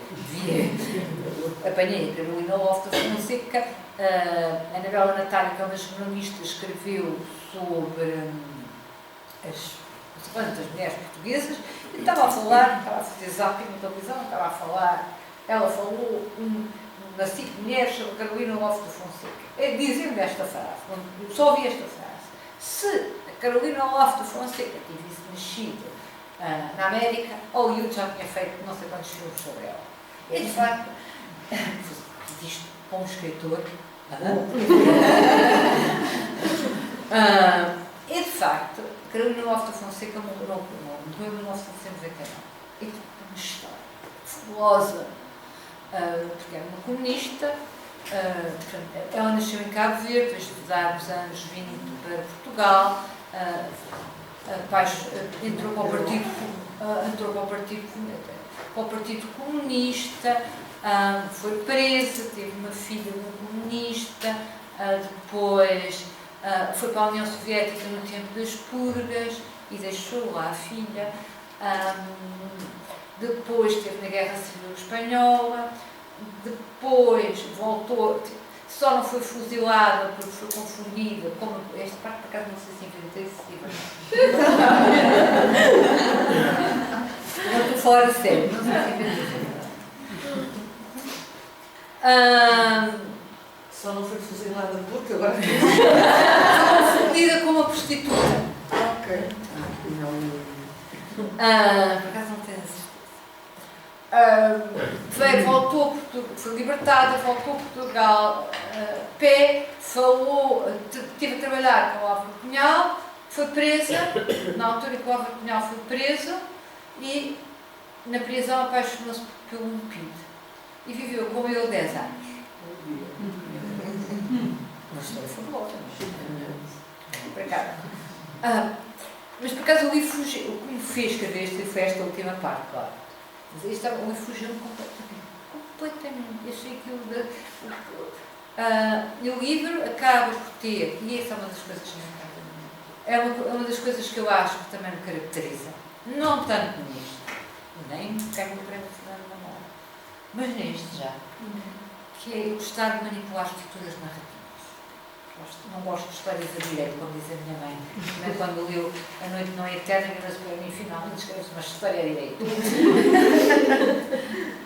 Apanhei a Carolina Lofe da Fonseca. A Anabela Natália, que é uma jornalista, escreveu sobre as mulheres portuguesas e estava a fazer zapping na televisão, ela falou nas 5 mulheres sobre Carolina Lofe da Fonseca. Dizendo esta frase, eu só ouvi esta frase: se a Carolina Lofe da Fonseca tivesse nascido na América, eu já tinha feito não sei quantos filmes sobre ela. E de facto, isto para um escritor. E de facto, Carolina Lofe da Fonseca morreu em 1999. E é uma história fabulosa, porque era uma comunista. Ela nasceu em Cabo Verde, a estudar nos anos 20 para Portugal. Entrou para o Partido Comunista, foi presa, teve uma filha comunista, depois foi para a União Soviética no tempo das purgas e deixou lá a filha. Depois esteve na Guerra Civil Espanhola, depois voltou, só não foi fuzilada porque foi confundida, como esta parte por acaso não sei se inventei, não estou fora de sério, não sei se inventei. Só não foi fuzilada porque agora Foi confundida com uma prostituta. ok. Por acaso não tenho certeza. Voltou, foi libertada, voltou a Portugal, falou, estive a trabalhar com o Álvaro Cunhal, foi presa, na altura que o Álvaro Cunhal foi preso, e na prisão apaixonou-se pelo Pide e viveu com ele 10 anos. Uma história fabulosa, mas por acaso o livro fugiu, o que me fez escrever este livro foi esta última parte, claro. Mas o livro fugiu completamente. Eu achei aquilo e o livro acaba por ter, e essa é uma das coisas que uma das coisas que eu acho que também me caracteriza, não tanto nisto, nem quem me prende Fernando da Mora, mas neste já, que é eu gostar de manipular as estruturas narrativas. Não gosto de histórias a direito, como diz a minha mãe. Quando leu A Noite Não É Eterna, virou-se para mim, finalmente escreve-se uma história a direito.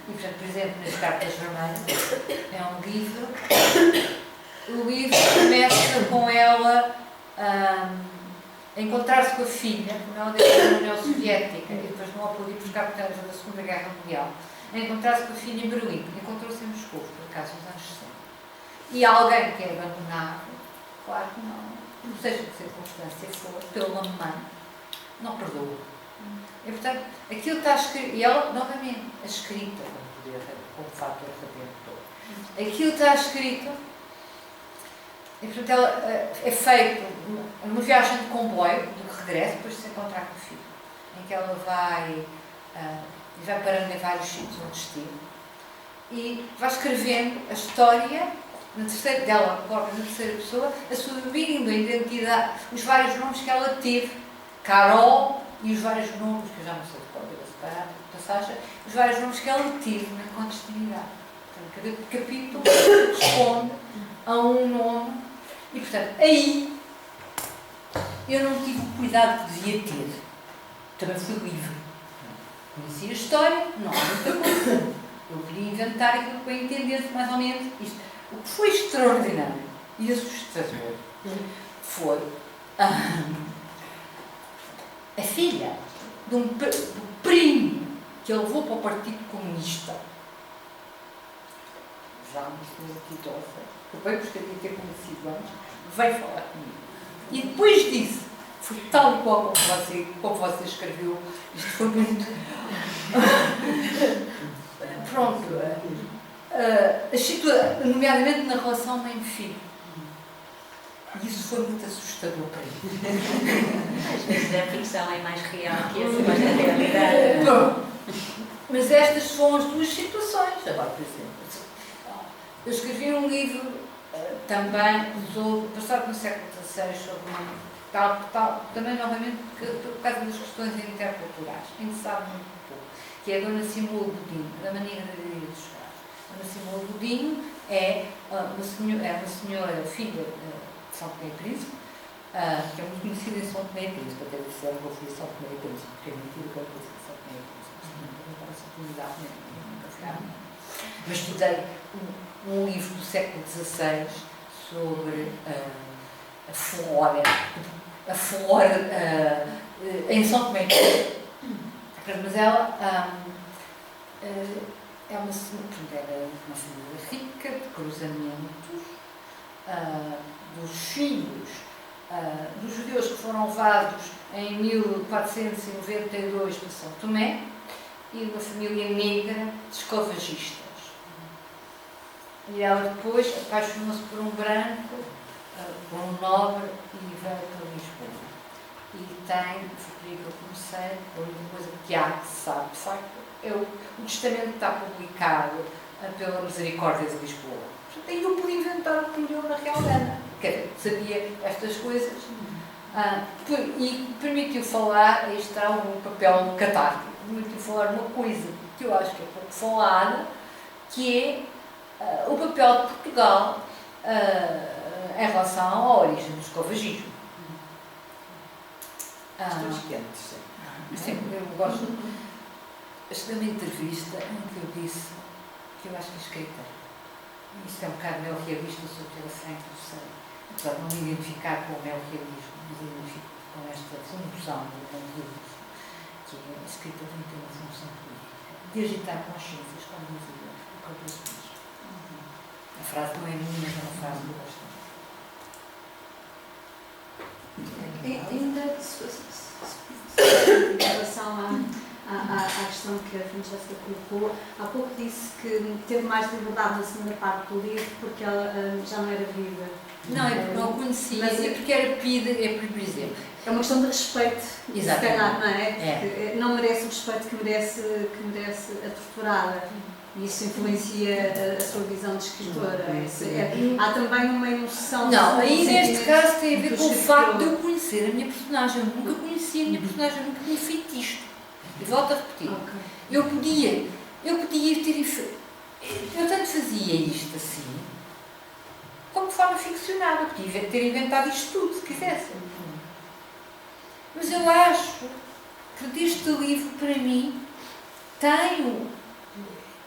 E, portanto, por exemplo, nas Cartas Vermelhas, é um livro. O livro começa com ela a encontrar-se com a filha, como ela deixou na União Soviética, e depois não a pôde ir buscar por causa da Segunda Guerra Mundial. A encontrar-se com a filha em Berlim. Encontrou-se em Moscou, por acaso, nos anos 60. E alguém que é abandonado, claro que não seja de circunstância for, pela mãe, não perdoa. E, portanto, aquilo está escrito, e ela, novamente, a escrita, como fator redentor. Aquilo está escrito, e, portanto, ela é feito numa viagem de comboio, de regresso, depois de se encontrar com o filho, em que ela vai parando em vários sítios onde esteve, e vai escrevendo a história na terceira, dela própria, na terceira pessoa, assumindo a identidade, os vários nomes que ela teve, Carol, e os vários nomes, que eu já não sei de qual era separado, passagem, os vários nomes que ela teve na clandestinidade. Portanto, cada capítulo responde a um nome, e portanto, aí eu não tive o cuidado que devia ter. Também fui livre. Conheci a história, não há muita coisa. Eu queria inventar aquilo que eu entendesse mais ou menos isto. O que foi extraordinário e assustador foi a filha do primo que ele levou para o Partido Comunista, já uma senhora idosa, que eu bem gostaria de ter conhecido antes, veio falar comigo. E depois disso, foi tal e qual como você escreveu, isto foi muito... Pronto, nomeadamente na relação mãe-filho. E isso foi muito assustador para mim. Às vezes a ficção é mais real que a realidade. Bom, mas estas são as duas situações. Agora, por exemplo, eu escrevi um livro também passado no século XVI sobre também novamente por causa das questões interculturais, a gente sabe muito pouco, que é a Dona Simula Godinho, da Maneira da Vida dos Escravos. Dona Simula Godinho é uma senhora filha de São Tomé e Príncipe, que é muito conhecida em São Tomé e Príncipe, até disseram que eu fui a São Tomé e Príncipe, porque é mentira que eu fui a São Tomé e Príncipe, não tenho essa oportunidade nunca fui. Mas estudei um livro do século XVI sobre a flora em São Tomé e Príncipe. Mas ela é uma família rica, de cruzamentos, dos filhos dos judeus que foram levados em 1492 para São Tomé, e uma família negra de escovagistas. E ela depois apaixonou-se por um branco, por um nobre, e veio para Lisboa. E tem, foi por aí que eu comecei, a única coisa que há que se sabe, de facto, o testamento está publicado pela Misericórdia de Lisboa. Portanto, aí eu pude inventar o Pilhão na Real Gana. Quer dizer, sabia estas coisas e permitiu falar, aí está um papel catártico, permitiu falar uma coisa que eu acho que é pouco falada, que é o papel de Portugal em relação à origem do escovagismo. Questões quentes, Sim, eu gosto. Esta é uma entrevista em que eu disse que eu acho que a escrita, isto é um bocado neorrealista, sou pela Franca do Sei, apesar de não me identificar com o neorrealismo, mas identifico com esta função do neorrealismo, que a escrita tem que ter uma função política, de agitar consciências, como dizia o próprio Spinoza. A frase não é minha, mas é uma frase que eu gosto. Ainda em relação à questão que a Francesca colocou, há pouco disse que teve mais liberdade na segunda parte do livro porque ela já não era viva. Não, é porque não a conhecia, mas é porque era pedida, por exemplo. É uma questão de respeito, exatamente, se calhar, não é? Porque não merece o respeito que merece a torturada. E isso influencia a sua visão de escritora. Há também uma emoção... Não, aí neste caso tem a ver com o facto de eu conhecer a minha personagem. Eu nunca conhecia a minha personagem, eu nunca tinha feito isto. E volto a repetir. Okay. Eu podia ter... Eu tanto fazia isto assim, como de forma ficcionada. Eu podia ter inventado isto tudo, se quisesse. Mas eu acho que deste livro, para mim, tem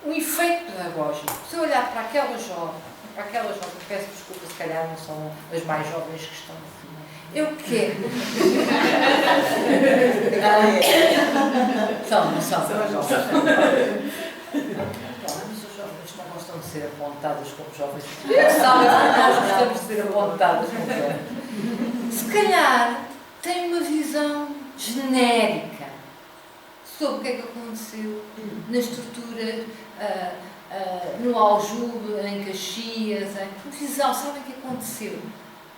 um efeito pedagógico. Se eu olhar para aquela jovem, peço desculpa, se calhar não são as mais jovens que estão aqui, eu quero. Não são as jovens. Mas os jovens não gostam de ser apontadas como jovens. Sabem que nós gostamos de ser apontadas como jovens. Se calhar tem uma visão genérica sobre o que é que aconteceu na estrutura, no Aljube, em Caxias, uma visão, sabem o que aconteceu?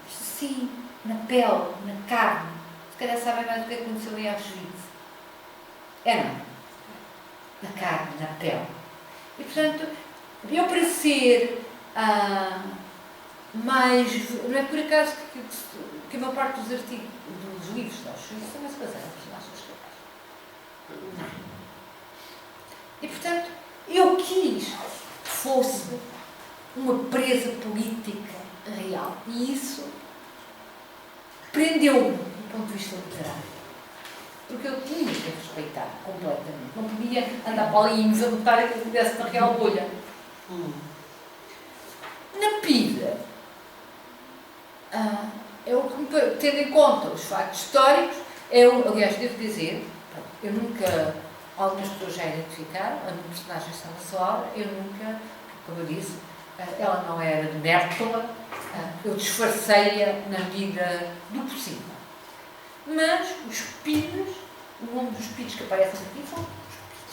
Sim, na pele, na carne. Se calhar sabem mais o que aconteceu em Auschwitz. Não? Na carne, na pele. E, portanto, eu para ser mais... Não é por acaso que a maior parte dos artigos, dos livros de Auschwitz também se baseia em personagens reais. Não. E, portanto, eu quis que fosse uma presa política real. E isso prendeu-me do ponto de vista literário. Porque eu tinha que respeitar completamente. Não podia andar para ali e me anotar aquilo que pudesse na real bolha. Na PIDA, tendo em conta os factos históricos, aliás, devo dizer, eu nunca, algumas pessoas já identificaram, a minha personagem Salazar, eu nunca, como eu disse, ela não era de Mértola, eu disfarcei-a na medida do possível. Mas os PIDs, o nome dos PIDs que aparecem aqui são os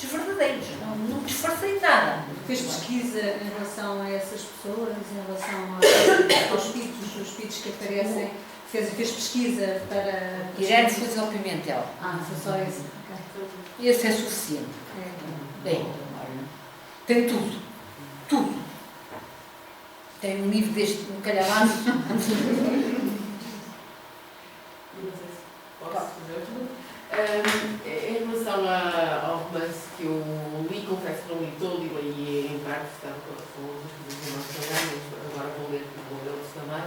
PIDs verdadeiros, não disfarcei nada. Fez pesquisa em relação a essas pessoas, em relação aos PIDs, os PIDs que aparecem, fez pesquisa para... Direto foi ao Pimentel. Foi só isso. E esse é suficiente. Bem, tem tudo. Tudo. Tem um livro deste, um calhamaço. Em relação ao romance que eu li, confesso que não li todo, e li em parte, estava com outras coisas que não também, mas agora vou lê-los também.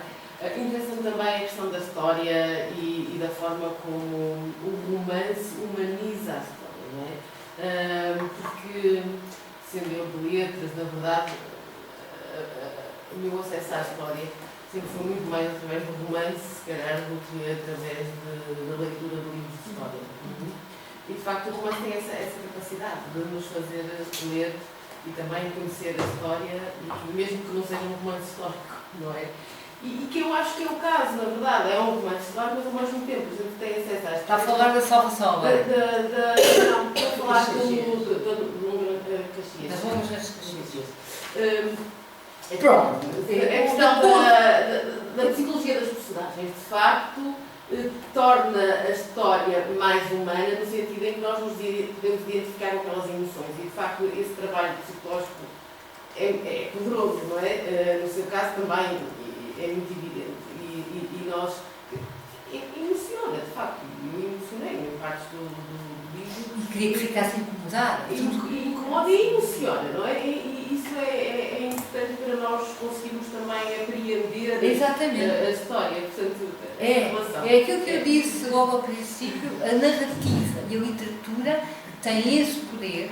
Interessa-me também a questão da história e da forma como o romance humaniza a história, não é? Porque, sendo eu de letras, na verdade, o meu acesso à história sempre foi muito mais através do romance, se calhar, do que através da leitura de livros de história. E, de facto, o romance tem essa capacidade de nos fazer ler e também conhecer a história, mesmo que não seja um romance histórico, não é? E que eu acho que é o caso, na verdade, é um romance histórico, mas ao mesmo tempo a gente tem acesso à história. Está a falar da salvação agora? Não, estou a falar de Caxias. Das longas das Caxias. Pronto. A questão da psicologia das personagens, de facto, torna a história mais humana no sentido em que nós nos podemos identificar com aquelas emoções. E, de facto, esse trabalho psicológico é poderoso, não é? No seu caso também é muito evidente. E nós emociona, de facto. Eu emocionei em partes do livro. E queria que ficasse incomodada. Incomoda e emociona, não é? E isso é importante para nós conseguirmos também apreender a história. Portanto, É aquilo que eu disse logo ao princípio, a narrativa e a literatura têm esse poder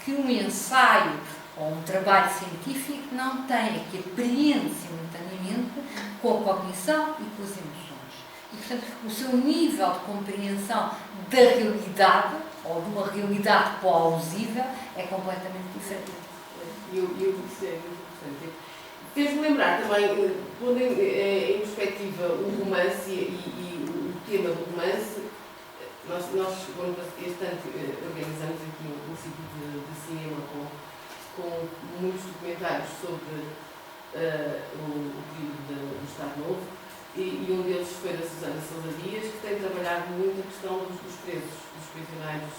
que um ensaio ou um trabalho científico não tem, que apreende simultaneamente com a cognição e com as emoções. E, portanto, o seu nível de compreensão da realidade, ou de uma realidade plausível, é completamente diferente. Isso é muito importante. Fez-me lembrar também, pondo em perspectiva o romance e o tema do romance, nós este ano organizamos aqui um ciclo de cinema com muitos documentários sobre o período do Estado Novo, e um deles foi da Susana Sousa Dias, que tem trabalhado muito a questão dos presos, dos prisioneiros.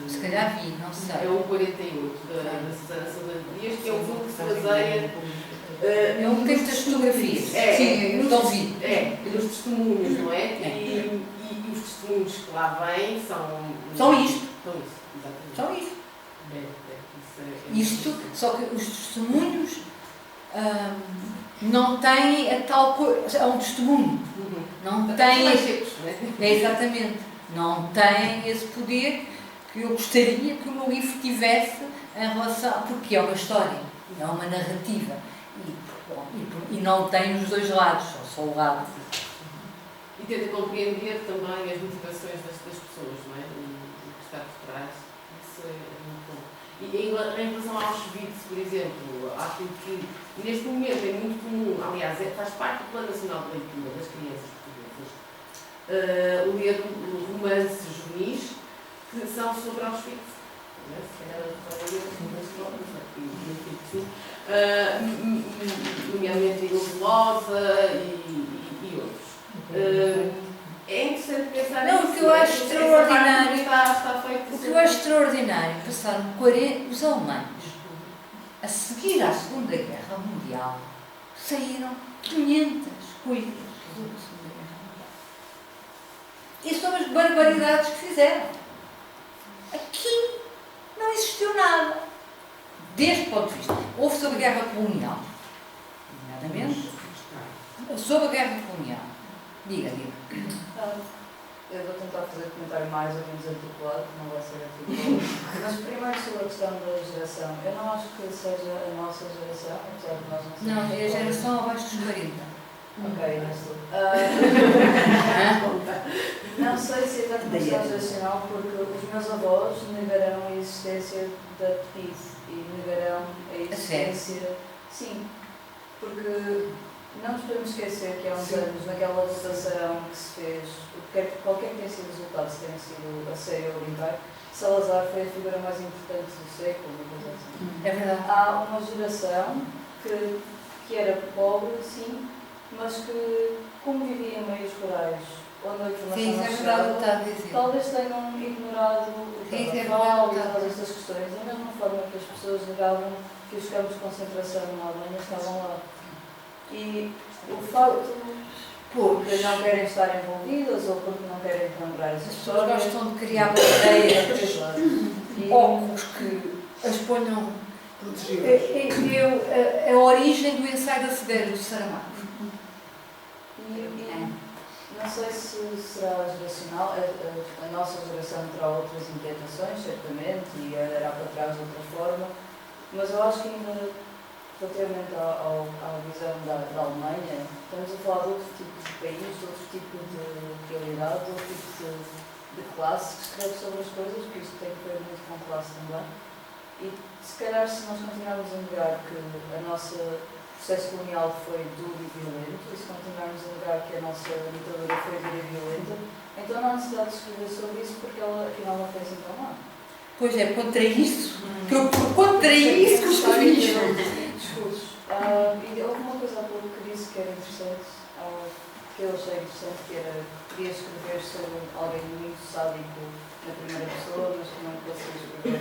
Se calhar vi, não sei. É o 48 da Susana Sousa Dias, que é um filme que se baseia. É um texto das fotografias. Sim, não vi. Nos testemunhos, não é? E os testemunhos que lá vêm são isto. Exatamente. São isto. Isto, só que os testemunhos não têm a tal coisa. É um testemunho. Não tem. Exatamente. Não tem esse poder que eu gostaria que o meu livro tivesse em relação. Porque é uma história, é uma narrativa. E não tem os dois lados, só o lado. E tenta compreender também as motivações das pessoas, não é? E o que está por trás. Isso é muito bom. E em relação ao Auschwitz, por exemplo, acho que neste momento é muito comum, aliás, faz parte do Plano Nacional de Leitura das crianças portuguesas, ler romances juvenis que são sobre Auschwitz. Nomeadamente Ilse Losa e outros. É interessante pensar nisso. Não, o que eu acho extraordinário. Está feito. O que eu acho extraordinário, passaram os alemães, a seguir à Segunda Guerra Mundial, saíram 500 coisas sobre a Segunda Guerra Mundial. E são as barbaridades que fizeram. Aqui não existiu nada. Deste ponto de vista, houve sobre a guerra colonial, nomeadamente, sobre a guerra colonial. Diga. Eu vou tentar fazer comentário mais ou menos articulado, não vai ser articulado. Mas primeiro sobre a questão da geração. Eu não acho que seja a nossa geração, apesar de nós não sermos. Não, é a geração abaixo dos 40. Ok, não sei se é tanto uma questão geracional, porque os meus avós negaram a existência da PIS e negaram a existência. Sim, porque não nos podemos esquecer que há uns anos, naquela votação que se fez, qualquer que tenha sido o resultado, se tenha sido a sério ou brincar, Salazar foi a figura mais importante do século, uma coisa assim. É verdade. Há uma geração que era pobre, sim, mas que, como vivia em meios rurais, onde a informação não chegava, talvez tenham ignorado o carnaval e todas estas questões, da mesma forma que as pessoas negavam que os campos de concentração na Alemanha estavam lá. E o facto porque não querem estar envolvidas ou porque não querem lembrar essas pessoas histórias. gostam de criar bandeiras, óculos que as ponham. A origem do ensaio da cegueira do Saramago. Não sei se será geracional, a nossa geração terá outras inquietações, certamente, e olhará para trás de outra forma, mas eu acho que ainda, relativamente à visão da Alemanha, estamos a falar de outro tipo de país, de outro tipo de realidade, de outro tipo de classe que escreve sobre as coisas, porque isto tem que ver muito com classe também. E se calhar, se nós continuarmos a negar que a nossa processo colonial foi duro e violento, e se continuarmos a negar que a nossa ditadura foi dura e violenta, então não há necessidade de escrever sobre isso, porque ela afinal não fez então mal. Pois é, contra isso, contra isso que escrevi isto. Discursos. E houve uma coisa há pouco que disse que era interessante, que eu achei interessante, que era que queria escrever sobre alguém muito sádico na primeira pessoa, mas como é que vocês escreveram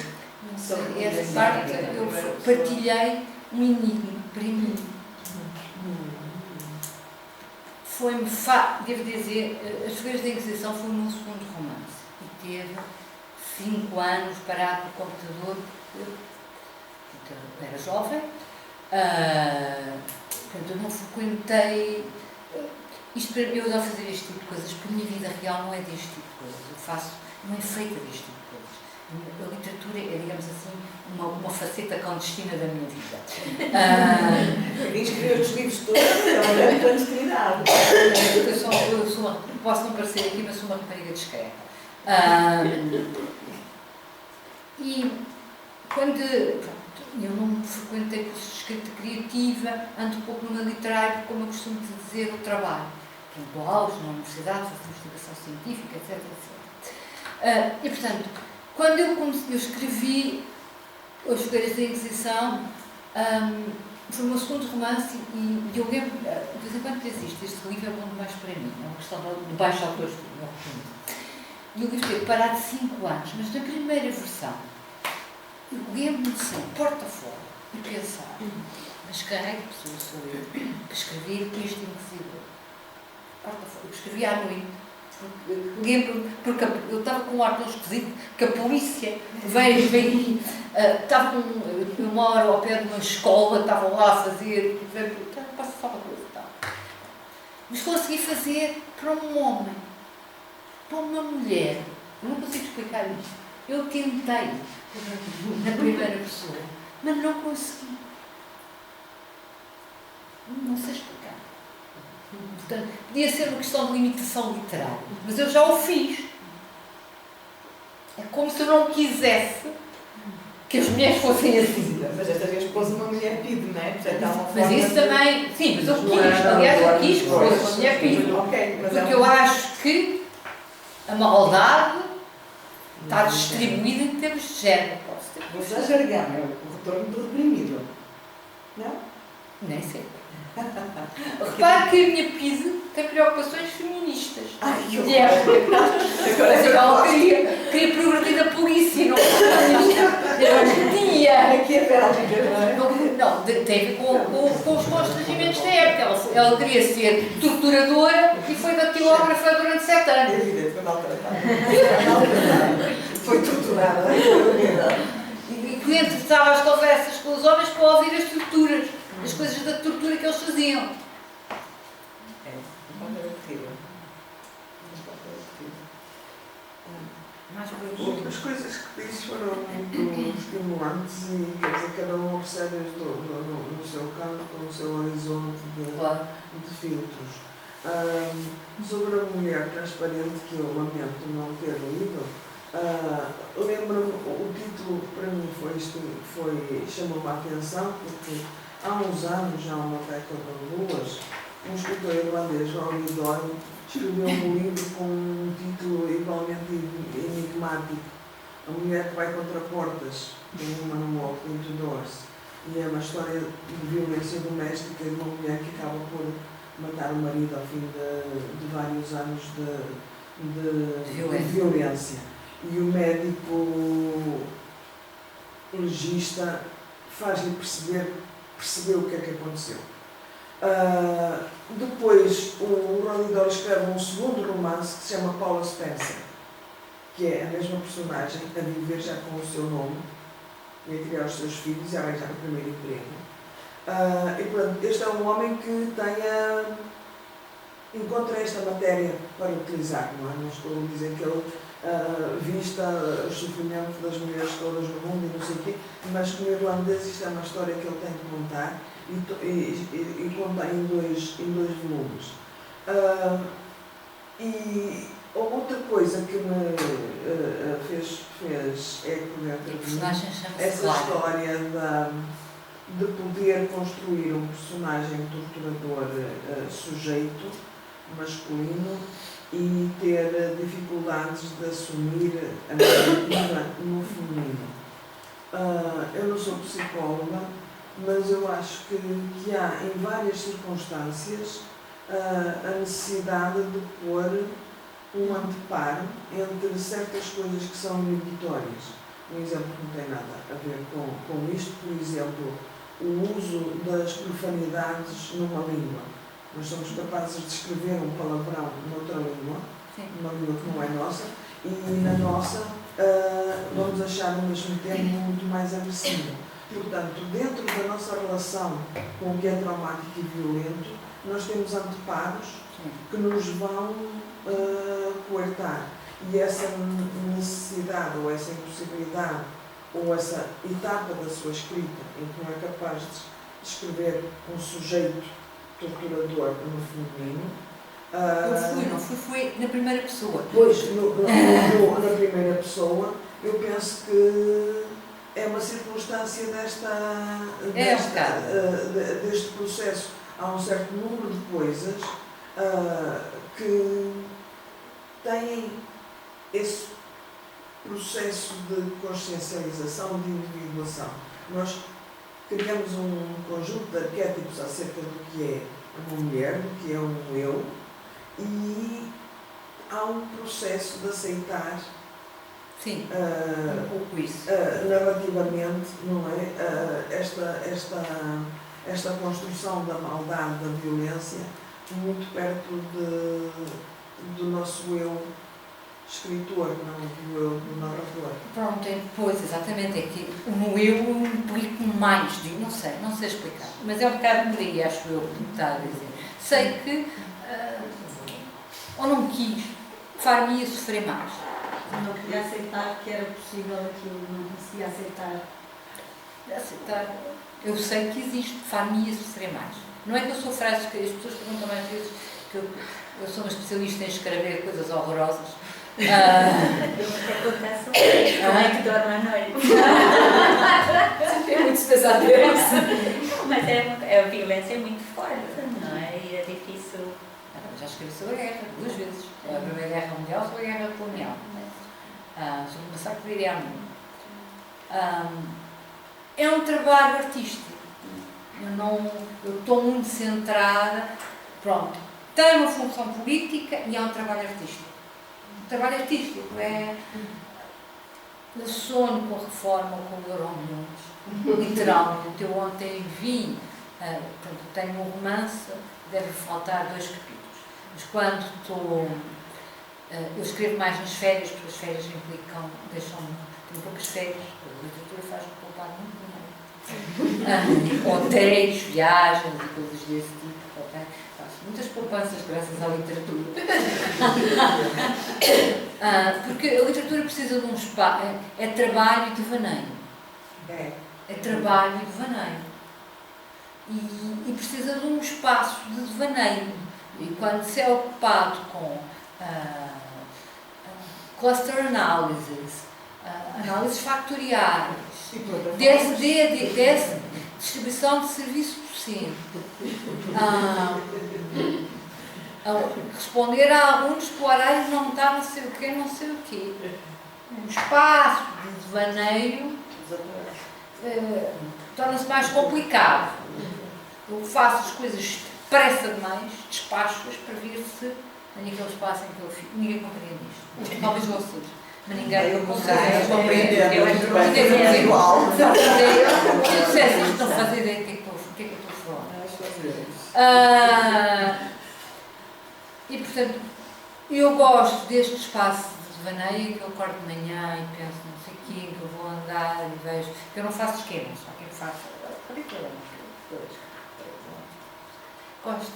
sobre essa parte eu partilhei um enigma para mim. Foi-me, devo dizer, As Fogueiras da Inquisição foi o meu segundo romance e teve 5 anos parado no computador. Eu era jovem, portanto, eu não frequentei. Isto para mim, eu adoro fazer este tipo de coisas, porque a minha vida real não é deste tipo de coisas. Eu faço, não é feita deste tipo de coisas. A literatura é, digamos assim, uma faceta clandestina da minha vida. Quem escreveu os livros todos é uma grande clandestinidade. Posso não parecer aqui, mas sou uma rapariga discreta. E quando eu não frequentei cursos de escrita criativa, ando um pouco numa literária, como eu costumo dizer, o trabalho. Dou aulas na universidade, faço investigação científica, etc. etc. E, portanto, quando eu escrevi As Fogueiras da Inquisição, foi o meu segundo romance e eu lembro, de vez em quando existe, este livro é bom demais para mim, é uma questão de baixo autoestima, e o livro teve parado 5 anos, mas na primeira versão, eu lembro-me de ser porta fora e pensar, mas quem é que pessoa sou eu para escrever este inquisidor? Porta fora, eu escrevi à noite. Lembro-me, porque eu estava com um ar tão esquisito que a polícia veio estava eu moro ao pé de uma escola, estavam lá a fazer, passa só uma coisa, tá. Mas consegui fazer para um homem, para uma mulher. Eu não consigo explicar isto. Eu tentei na primeira pessoa, mas não consegui. Não sei explicar. Portanto, podia ser uma questão de limitação literária, mas eu já o fiz. É como se eu não quisesse que as mulheres fossem assim. Mas esta vez pôs uma mulher PID, não é? Portanto, há uma mas forma isso também, sim, mas eu quis, aliás, eu quis que fosse uma mulher PID. Porque eu acho que a maldade está distribuída em termos de género. Mas a jargão é o retorno do reprimido, não? Nem sei. Repare que a minha PID tem preocupações feministas. Ai, que E mas ela queria progredir na polícia, não tinha. Aqui é Bélgica, não é? Não, tem a ver com os constrangimentos da época. Ela queria ser torturadora e foi datilógrafa durante 7 anos. É evidente, foi maltratada. Foi torturada. E que interessava as conversas com os homens para ouvir as torturas, as coisas da tortura que eles faziam. As coisas que disse foram muito estimulantes e quer dizer, cada um observa no seu campo, no seu horizonte de filtros. Sobre a mulher transparente, que eu lamento não ter lido, lembro-me, o título para mim chamou-me a atenção porque há uns anos, já uma década ou duas, um escritor irlandês, Rory Doyle, escreveu um livro com um título igualmente enigmático, A Mulher que Vai Contra Portas, em uma Walk Into Doors. E é uma história de violência doméstica de uma mulher que acaba por matar o marido ao fim de vários anos de violência. E o médico legista faz-lhe perceber o que é que aconteceu. Depois o Rory Doyle escreve um segundo romance que se chama Paula Spencer, que é a mesma personagem a viver já com o seu nome e a criar os seus filhos e a arranjar o primeiro emprego. E portanto, este é um homem que encontra esta matéria para utilizar, não é? Não estou a dizer que ele vista os sofrimentos das mulheres todas no mundo e não sei o quê, mas como irlandês isto é uma história que ele tem que contar e conta em dois volumes. E outra coisa que me fez eco dentro de mim, essa história de poder construir um personagem torturador sujeito, masculino, e ter dificuldades de assumir a narrativa no feminino. Eu não sou psicóloga, mas eu acho que há em várias circunstâncias a necessidade de pôr um anteparo entre certas coisas que são inibitórias. Um exemplo que não tem nada a ver com isto, por exemplo, o uso das profanidades numa língua. Nós somos capazes de escrever um palavrão noutra língua, numa língua que não é nossa, e na nossa vamos achar ao mesmo tempo muito mais agressivo. Portanto, dentro da nossa relação com o que é traumático e violento, nós temos anteparos que nos vão coartar. E essa necessidade, ou essa impossibilidade, ou essa etapa da sua escrita, em que não é capaz de escrever um sujeito torturador no feminino. Não fui na primeira pessoa. Pois, na primeira pessoa, eu penso que é uma circunstância deste processo. Há um certo número de coisas que têm esse processo de consciencialização, de individuação. Nós criamos um conjunto de arquétipos acerca do que é uma mulher, do que é um eu, e há um processo de aceitar um pouco isso. Narrativamente, não é? Esta construção da maldade, da violência, muito perto do nosso eu escritor, não do eu do narrador. Pronto, pois, exatamente, é que no eu implico mais, não sei explicar, mas é um bocado por aí, acho eu, que me está a dizer. Sei que, ou não quis, far-me-ia sofrer mais. Não queria aceitar que era possível aquilo, não conseguia aceitar. Eu sei que existe, far-me-ia sofrer mais. Não é que eu sou frases que as pessoas perguntam mais vezes que eu sou uma especialista em escrever coisas horrorosas. Acontece como é que dorme à noite? Tem muitos pesadelos. Mas a violência é muito forte, não é? E é difícil. Já escrevi sobre a guerra, 2 vezes. A Primeira Guerra Mundial e sobre a Guerra Colonial. Sobre o massacre de Iriamã. É um trabalho artístico. Eu estou muito centrada. Pronto, tem uma função política e é um trabalho artístico. O trabalho artístico é o sonho com a reforma, com o Euromilhões. Literalmente, eu ontem vi, tenho um romance, deve faltar 2 capítulos, mas quando estou, eu escrevo mais nas férias, porque as férias implicam, tenho poucas férias, a literatura faz-me poupar muito dinheiro. Hotéis, viagens e coisas desse tipo. Muitas poupanças graças à literatura. Porque a literatura precisa de um espaço, é trabalho e devaneio. É trabalho e devaneio. E precisa de um espaço de devaneio. E quando se é ocupado com cluster analysis, análises factoriais, dessa distribuição de serviço docente, responder a alunos que o horário não está não sei o quê. Um espaço de devaneio torna-se mais complicado. Eu faço as coisas depressa demais, despacho-as para ver se naquele espaço em que eu fico. Ninguém compreende isto. Talvez vocês. Mas ninguém consegue compreender. Eu dissesse isto, não fazia ideia do que é que eu estou a falar. E portanto, eu gosto deste espaço de devaneio, que eu acordo de manhã e penso não sei o quê, que eu vou andar e vejo. Que eu não faço esquemas, só que eu faço. Gosto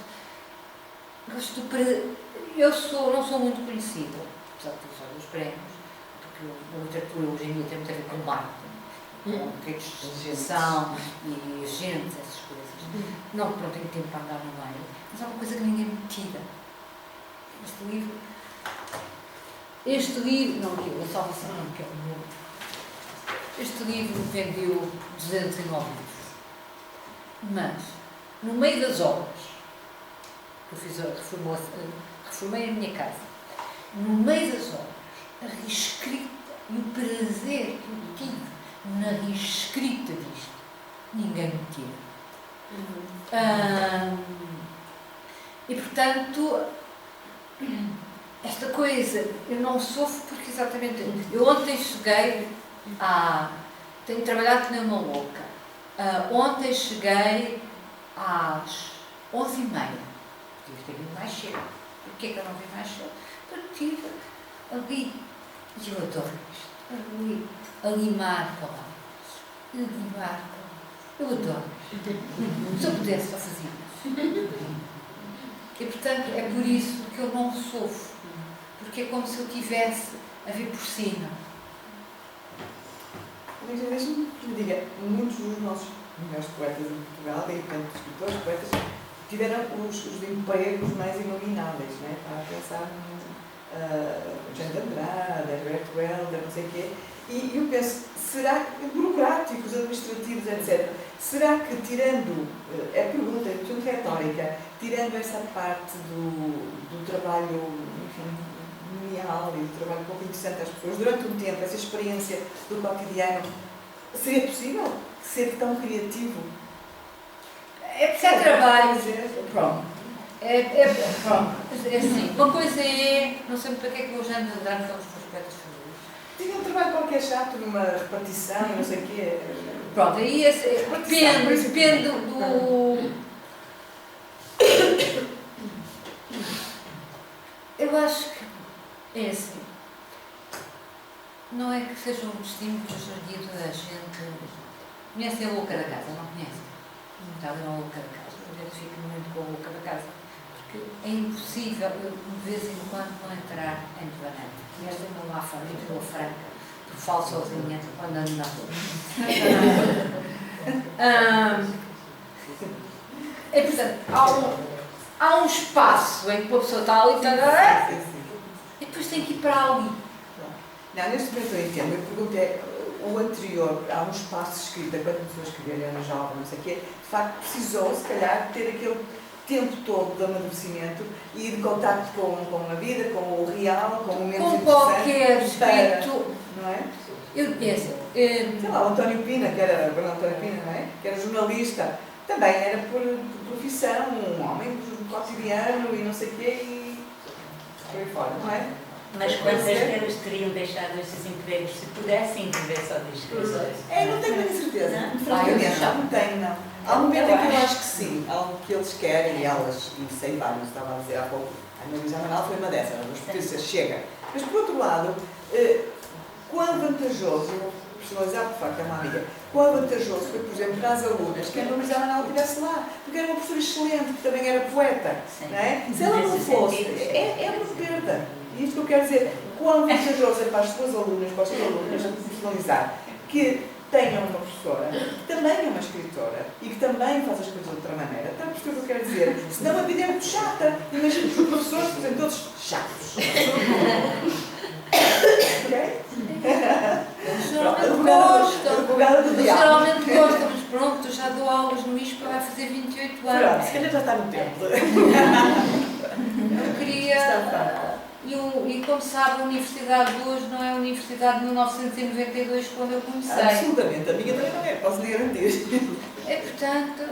não sou muito conhecida, apesar de ter os prémios, porque a literatura hoje em dia tem muito a ver com marketing, com redes de associação e agentes, essas coisas. Não que não tenho tempo para andar no meio, mas é uma coisa que ninguém me tira. Este livro, não aquilo, a salvação, não, que é o meu. Este livro vendeu 209 livros. Mas, no meio das obras, que eu fiz reformei a minha casa, no meio das obras, a reescrita e o prazer que eu tive na reescrita disto, ninguém me tira. E portanto, esta coisa, eu não sofro porque exatamente. Eu ontem cheguei tenho trabalhado que nem uma louca. Ontem cheguei às 11h30. Tive que vir mais cedo. Porquê que eu não vim mais cedo? Porque estive ali, e eu adoro isto, ali, a limar palavras. Eu adoro isto. Se eu pudesse, só fazia isso. E, portanto, é por isso que eu não sofro. Porque é como se eu estivesse a ver por cima. Mas deixa-me que lhe diga, muitos dos nossos melhores poetas em Portugal, e tanto escritores, poetas, tiveram os empregos mais inomináveis, né? Estava a pensar no Jean de Andrade, Herberto Helder, não sei o quê, e eu penso, será que, burocráticos, administrativos, etc., será que tirando, é pergunta, é muito retórica, tirando essa parte do trabalho, enfim, menial e do trabalho pouco interessante às pessoas, durante um tempo, essa experiência do cotidiano, seria possível ser tão criativo? É trabalho. Pronto. Pronto. É assim, uma coisa é, não sei para que é que o Jean de Andrade são os meus poetas favoritos. Tinha um trabalho qualquer chato, numa repartição, não sei o quê. Pronto, aí depende do... Eu acho que é assim. Não é que seja um destino que hoje em dia toda a gente conhece a louca da casa, não conhece? Está ali a louca da casa, eu identifico muito com a louca da casa, porque é impossível eu, de vez em quando, não entrar em devaneio. Esta é uma lá fora, em Vila Franca, porque falo sozinha quando ando na rua. E, portanto, há um espaço em que a pessoa está ali e depois tem que ir para ali. Não, neste momento eu entendo. A pergunta é, o anterior, há um espaço de escrita, quando começou a escrever, era jovem, não sei o quê, de facto precisou, se calhar, ter aquele tempo todo de amadurecimento e de contacto com a vida, com o real, com o momento com qualquer escrito, não é? Eu penso, sei lá, o António Pina, que era não é? Que era jornalista, também era por profissão, um homem do cotidiano e não sei o quê, e por aí fora, não é? Mas quantas delas teriam deixado esses empregos se pudessem viver só de escritores? Não tenho muita certeza. Francamente, Não tenho, não. Há um momento em que eu acho que sim, há um que eles querem, e elas, e sei vários, estava a dizer há pouco, a Luísa Manal foi uma dessas, as notícias chega. Mas por outro lado, quão vantajoso, eu vou personalizar, de facto é uma amiga, quão vantajoso foi, por exemplo, para as alunas que a Luísa Manal estivesse lá, porque era uma professora excelente, que também era poeta, não é? Se ela não fosse, é uma perda. E isto que eu quero dizer, quão vantajoso é para as suas alunas, para os seus alunos, personalizar, que tenham uma professora que também é uma escritora e que também faz as coisas de outra maneira. Está a perceber o que eu quero dizer? Senão a vida é muito chata. Imagina que os professores, por exemplo, todos chatos. Ok? Geralmente gostam, mas pronto, eu já dou aulas no ISPA, vai fazer 28 anos. Pronto, se calhar já está no tempo. Eu queria... E como sabe, a universidade de hoje não é a universidade de 1992 quando eu comecei. Absolutamente, a minha também não é, posso lhe garantir. Portanto,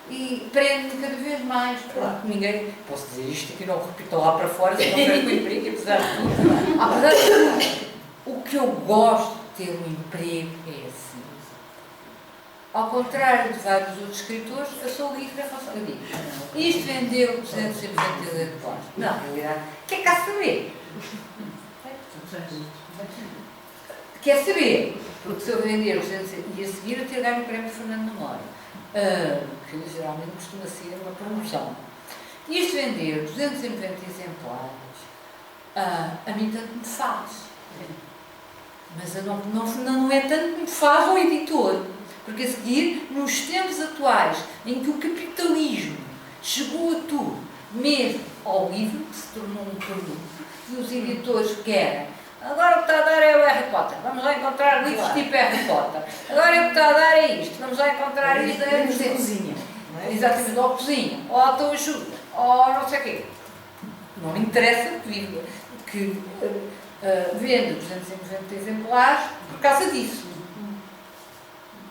e prende-me cada vez mais. Claro. Ninguém, posso dizer isto aqui, não repito lá para fora, se não perco o emprego, apesar de tudo. Apesar de tudo, o que eu gosto de ter um emprego é assim. Ao contrário de vários outros escritores, eu sou livre em relação a mim. Isto vendeu 298 pontos. Não, na realidade, quer cá saber? Quer saber? Porque se eu vender 200 e a seguir eu ter ganho o prémio Fernando Memória, que geralmente costuma ser uma promoção. Isto vender 290 exemplares, a mim tanto me faz. Mas não é tanto que me faz ao editor. Porque a seguir, nos tempos atuais, em que o capitalismo chegou a tudo, mesmo ao livro, que se tornou um produto, e os editores querem, agora o que está a dar é o Harry Potter, vamos lá encontrar livros tipo Harry Potter, agora o que está a dar é isto, vamos lá encontrar isto, livros de cozinha, não é? Exatamente, ou cozinha, ou autoajuda, ou não sei o quê. Não me interessa que venda 290 exemplares por causa disso.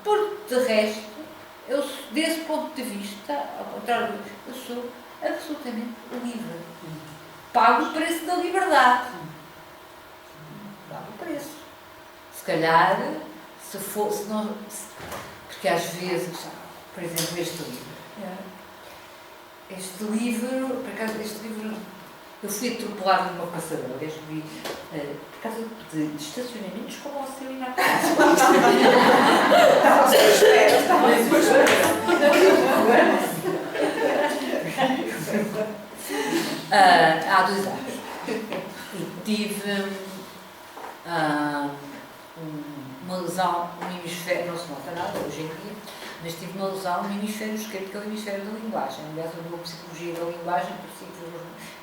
Porque, de resto, eu, desse ponto de vista, ao contrário, eu sou absolutamente livre. Pago o preço da liberdade. Pago o preço. Se calhar, porque às vezes, por exemplo, este livro, por acaso, eu fui atropelada numa passadeira, aliás, vi, por causa de estacionamentos como ao seu e na casa. Estava à sua espera, estava à sua espera. Há 2 anos. E tive uma lesão no hemisfério, não se nota nada hoje em dia, mas tive uma lesão no hemisfério esquerdo, que é o hemisfério da linguagem. Aliás, eu dou psicologia da linguagem,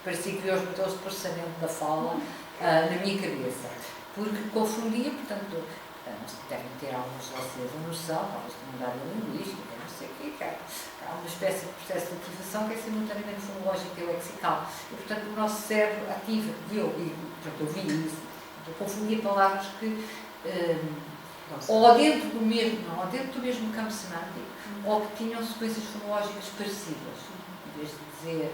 parecia que vi os modelos de processamento da fala na minha cabeça, porque confundia, portanto, devem ter alguns de vocês a noção, talvez de área linguística, não sei o quê, há uma espécie de processo de ativação que é simultaneamente fonológico e lexical, e portanto o nosso cérebro ativa, eu vi isso, eu confundia palavras que ou dentro do mesmo campo semântico, ou que tinham sequências fonológicas parecidas. Em vez de dizer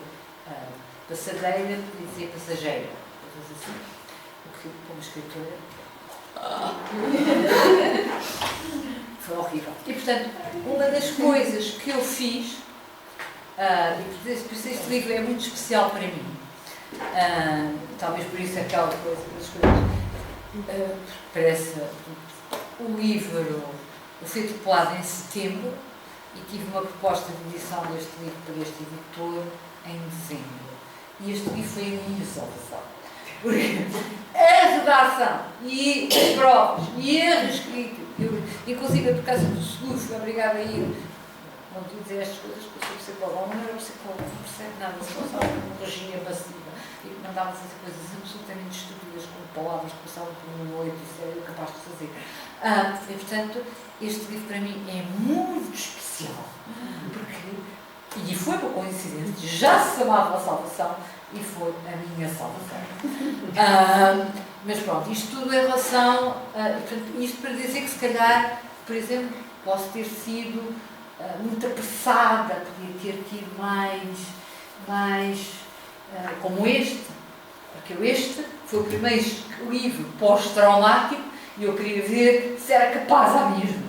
passadeira, podia dizer passageira, coisas assim. O que, como escritora, foi horrível. E, portanto, uma das coisas que eu fiz, e por isso este livro é muito especial para mim, talvez por isso aquela coisa das coisas, parece o livro, eu fui atropelada em setembro e tive uma proposta de edição deste livro para este editor em dezembro. E este livro foi a minha salvação. Porque a redação e as provas e a reescrita, inclusive por causa do seguro, fui obrigada a ir, não te dizer estas coisas porque eu sou psicóloga, não era psicóloga, não percebe nada, só sabe uma regia massiva e que mandava fazer coisas absolutamente estúpidas com palavras que passavam por uma noite, isso era capaz de fazer. E portanto, este livro para mim é muito especial, e foi uma coincidência, já se chamava a salvação e foi a minha salvação. Mas pronto, isto tudo em relação, portanto, isto para dizer que se calhar, por exemplo, posso ter sido muito apressada, podia ter tido mais como este, porque este foi o primeiro livro pós-traumático e eu queria ver se era capaz a mesma.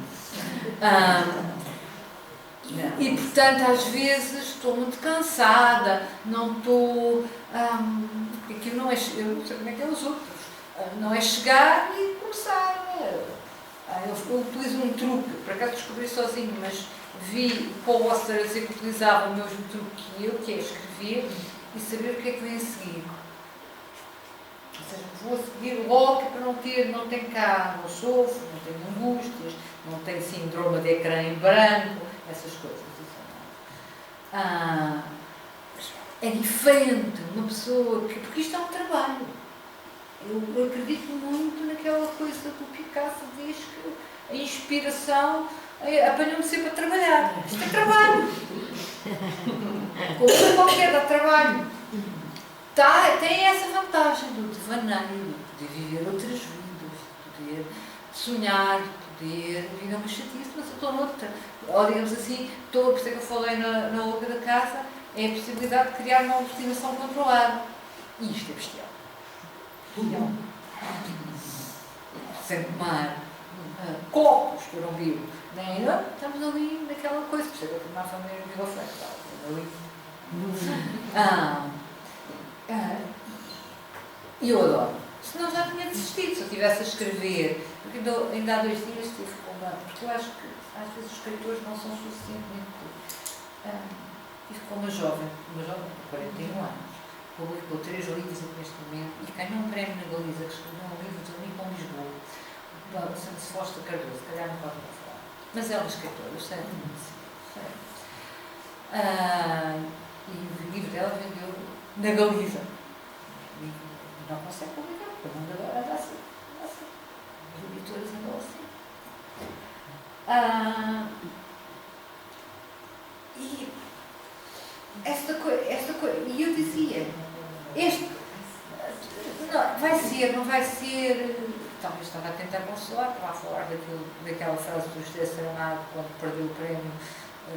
E portanto às vezes estou muito cansada, não estou, aquilo não é, eu não sei como é que é os outros, não é chegar e começar. Eu utilizo um truque, por acaso descobri sozinho, mas vi o Paul Auster a dizer que utilizava o mesmo truque que eu, que é escrever e saber o que é que vem a seguir. Ou seja, vou seguir logo para não tem cá, não sofro, não tenho angústias, não tenho síndrome de ecrã em branco, essas coisas. É diferente uma pessoa que. Porque isto é um trabalho. Eu acredito muito naquela coisa que o Picasso diz que a inspiração apanhou-me sempre a trabalhar. Isto é trabalho. Coisa qualquer dá trabalho. Tem essa vantagem do devaneio, de viver outras vidas, de poder sonhar, de poder viver uma chatice, mas eu estou noutra. Ou digamos assim, por isso é que eu falei na Olga da Casa, é a possibilidade de criar uma obstinação controlada. E isto é bestial. Não. Sem tomar copos que eu não bebo, nem não, estamos ali naquela coisa, por isso é que eu tenho uma família de e eu adoro. Senão já tinha desistido, se eu estivesse a escrever, porque ainda há 2 dias estive com uma. Porque eu acho que às vezes os escritores não são suficientemente. Estive com uma jovem de 41 anos, publicou 3 livros neste momento e ganhou um prémio na Galiza, que escreveu um livro de Lincoln Lisboa, da Santos Fosta Cardoso, se calhar não pode falar. Mas é uma escritora, eu sei muito. E o livro dela vendeu na Galiza. Não consegue publicar, porque o mundo agora anda assim. Os editores andam assim. E esta coisa, e eu dizia, não vai ser, talvez estava a tentar consolar, estava a falar daquela frase do José Saramago, quando perdeu o prémio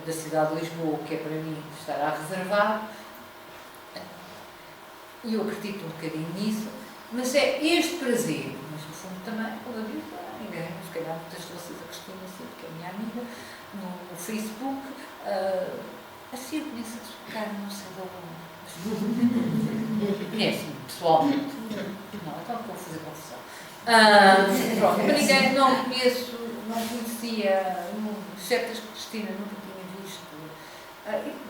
da cidade de Lisboa, que é para mim estará reservado. E eu acredito um bocadinho nisso, mas é este prazer, mas no fundo também, como eu digo, ninguém, se calhar muitas de vocês Cristina Silva, que é a minha amiga, no Facebook. Assim eu conheço a sua cara, não sei de onde. Conhece-me pessoalmente? Não, então vou fazer confusão. Pronto, para ninguém não conheço, não conhecia, certas Cristina nunca tinha visto.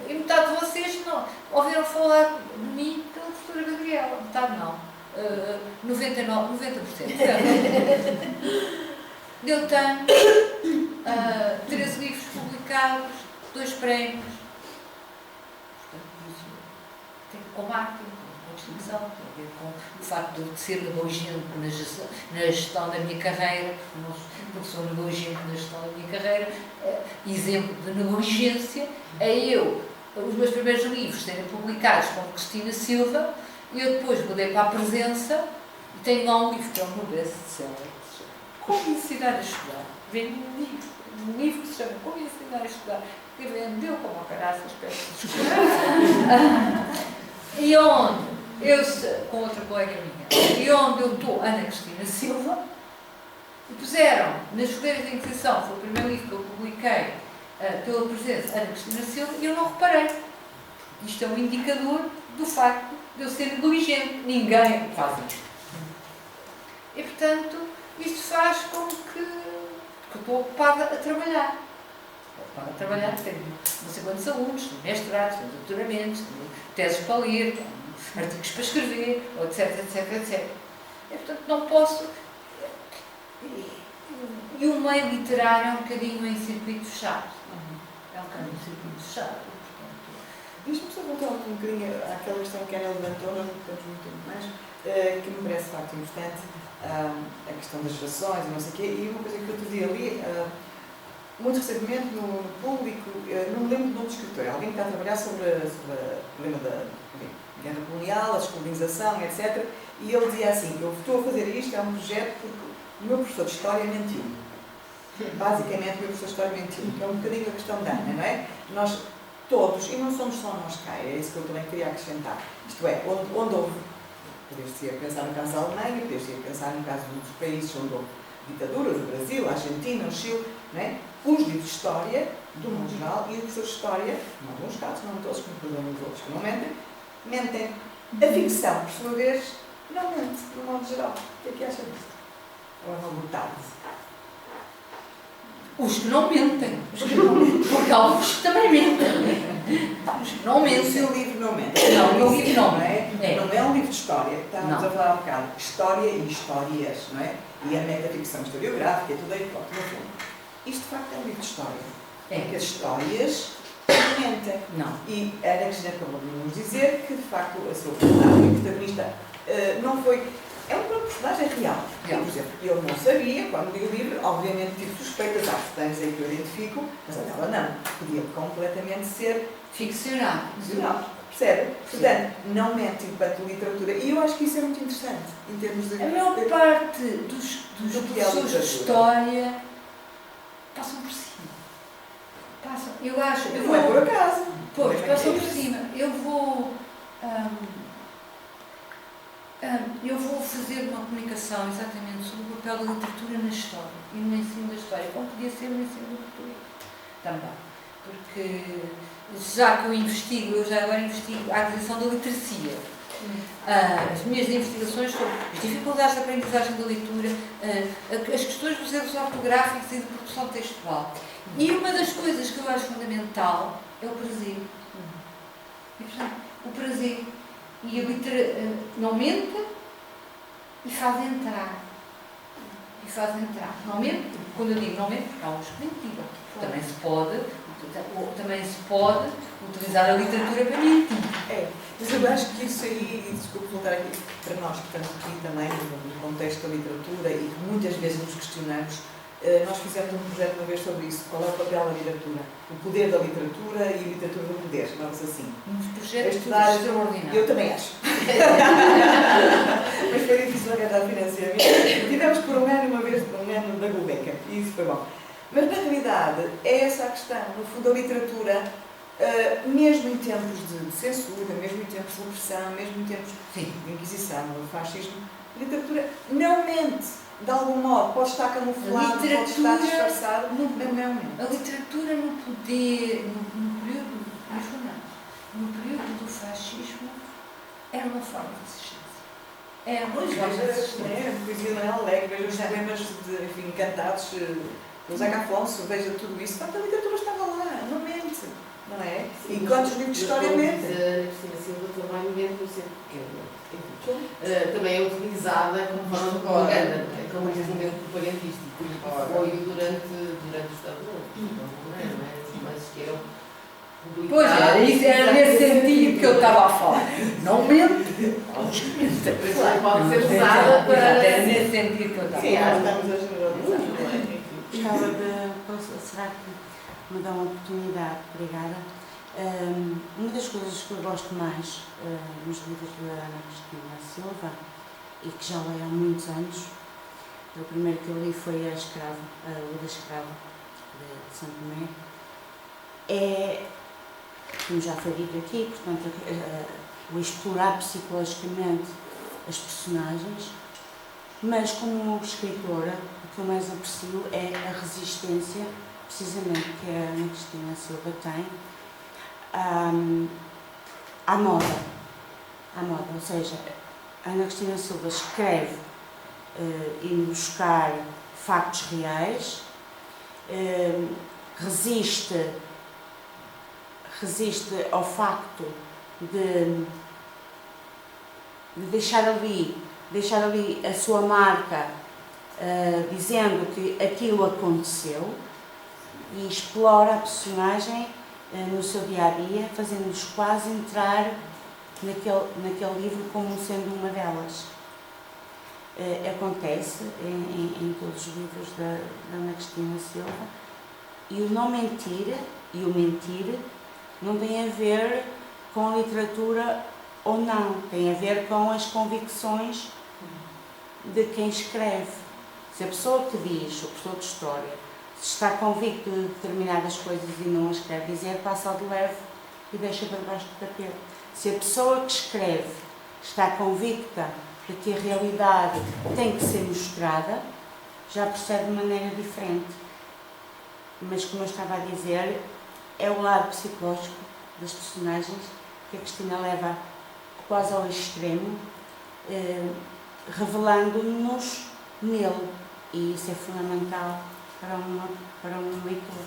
E metade de vocês não ouviram falar de mim pela professora Gabriela, metade não. 90%. Eu tenho 13 livros publicados, 2 prémios. Portanto, tem com marketing, com distinção, tem a ver com o facto de eu ser negligente na gestão da minha carreira, porque sou negligente na gestão da minha carreira. Exemplo de negligência é os meus primeiros livros serem publicados como Cristina Silva, e eu depois mudei para a presença e tenho lá um livro que é o meu best-seller, Como Ensinar a Estudar. Vendo um livro que se chama Como Ensinar a Estudar, que vendeu como a caraças, peço desculpa. E onde com outra colega minha, e onde eu estou, Ana Cristina Silva, e puseram nas folhas de inscrição, foi o primeiro livro que eu publiquei pela presença Ana Cristina Silva, e eu não reparei. Isto é um indicador do facto de eu ser negligente. Ninguém faz isto. E, portanto, isto faz com que eu estou ocupada a trabalhar. Tenho não sei quantos alunos, tenho mestrados, tenho doutoramentos, tenho teses para ler, tenho artigos para escrever, etc. E, portanto, não posso... E o meio literário é um bocadinho em circuito fechado. É um bocadinho em circuito fechado. Deixa-me só voltar um bocadinho àquela questão que a Ana levantou, não temos muito tempo mais, que me parece de facto importante, a questão das gerações e não sei o quê, e uma coisa que eu te vi ali, muito recentemente no público, não me lembro de outro escritor, alguém que está a trabalhar sobre o problema da guerra colonial, a descolonização, etc. E ele dizia assim, eu estou a fazer isto, é um projeto porque o meu professor de História mentiu. Basicamente, o meu professor de História mentiu, que é um bocadinho a questão da Ana, não é? Nós todos, e não somos só nós cá, é isso que eu também queria acrescentar. Isto é, onde houve, poderia pensar no caso da Alemanha, poderia pensar no caso dos países onde houve ditaduras, o Brasil, a Argentina, o Chile, não é? Os livros de História, do modo geral, e os professores de História, em alguns casos, não todos, como perdoam os outros que não mentem. A ficção, por sua vez, não mente, no modo geral. O que é que acha disso? Ou é uma metade? Os que não mentem, porque há uns que também mentem. Os que não mentem. O seu livro não mente. Não, o meu livro não é. Não é um livro de história, estávamos a falar há bocado. História e histórias, não é? E a metaficção historiográfica e tudo aí, pronto, no fundo. Isto de facto é um livro de história. Porque as histórias não mentem. Não. E a Ana Cristina acabou de nos dizer que de facto a sua personagem, o protagonista, não foi. É um personagem real. Por exemplo, eu não sabia, quando li o livro, obviamente tive suspeitas, há personagens aí que eu identifico, mas a dela não. Podia completamente ser ficcionado. Percebe? Portanto, não mente enquanto literatura. E eu acho que isso é muito interessante, em termos de... A maior parte dos professores de História passam por cima. Eu acho... Não é por acaso. Pois, passam por cima. Eu vou fazer uma comunicação exatamente sobre o papel da literatura na história e no ensino da história, como podia ser no ensino da português também. Porque já que eu já agora investigo a aquisição da literacia. As minhas investigações sobre as dificuldades da aprendizagem da leitura, as questões dos erros ortográficos e de produção textual. E uma das coisas que eu acho fundamental é o prazer. E, portanto, o prazer. E a literatura não mente e faz entrar. Não mente, quando eu digo não mente, porque há uns que mentiram. Também se pode utilizar a literatura para mentir. Mas eu acho que isso aí, e desculpe voltar aqui para nós que estamos aqui também no contexto da literatura e que muitas vezes nos questionamos, nós fizemos um projeto uma vez sobre isso, qual é o papel da literatura, o poder da literatura e a literatura do poder, chamamos assim. Um projeto extraordinário. Eu também acho. Mas foi difícil arranjar financiamento. Tivemos por um ano da Gulbenkian, e isso foi bom. Mas na realidade é essa a questão, no fundo a literatura, mesmo em tempos de censura, mesmo em tempos de opressão, mesmo em tempos de Inquisição, de fascismo, a literatura não mente. de algum modo, pode estar camuflado, pode estar disfarçado, não. A literatura no poder, no período no período do fascismo, era uma forma de resistência. É uma forma de resistência. A poesia não é alegre, veja os poemas de, enfim, cantados do Zeca Afonso, veja tudo isso, portanto a literatura estava lá, não mente, não é? Enquanto os livros de história mentem. A Cristina Silva também mente no centro pequeno. Também é utilizada como forma de propaganda, como instrumento propagandístico. Foi durante o Estado Novo, não é? Mas que eram pois era nesse sentido que eu estava a falar. Não mente, aos que mentem. Pode ser usada para. Era nesse sentido que eu estava a falar. Sim, estamos a generalizar. Gostava de. Será que me dá uma oportunidade? Obrigada. Uma das coisas que eu gosto mais nos livros da Ana Cristina Silva, e que já leio há muitos anos, o primeiro que eu li foi A Escrava, o da Escrava, de São Tomé, é, como já foi dito aqui, portanto, o explorar psicologicamente as personagens, mas como escritora, o que eu mais aprecio é a resistência, precisamente, que a Ana Cristina Silva tem à moda, ou seja, a Ana Cristina Silva escreve indo buscar factos reais, resiste ao facto de deixar ali a sua marca, dizendo que aquilo aconteceu, e explora a personagem no seu dia-a-dia, fazendo-nos quase entrar naquele livro como sendo uma delas. Acontece em todos os livros da Ana Cristina Silva, e o não mentir e o mentir não tem a ver com a literatura ou não, tem a ver com as convicções de quem escreve. Se a pessoa que diz, o professor de história, está convicto de determinadas coisas e não as quer dizer, passa ao de leve e deixa para baixo do tapete. Se a pessoa que escreve está convicta de que a realidade tem que ser mostrada, já procede de maneira diferente. Mas, como eu estava a dizer, é o lado psicológico das personagens que a Cristina leva quase ao extremo, revelando-nos nele. E isso é fundamental para um leitor.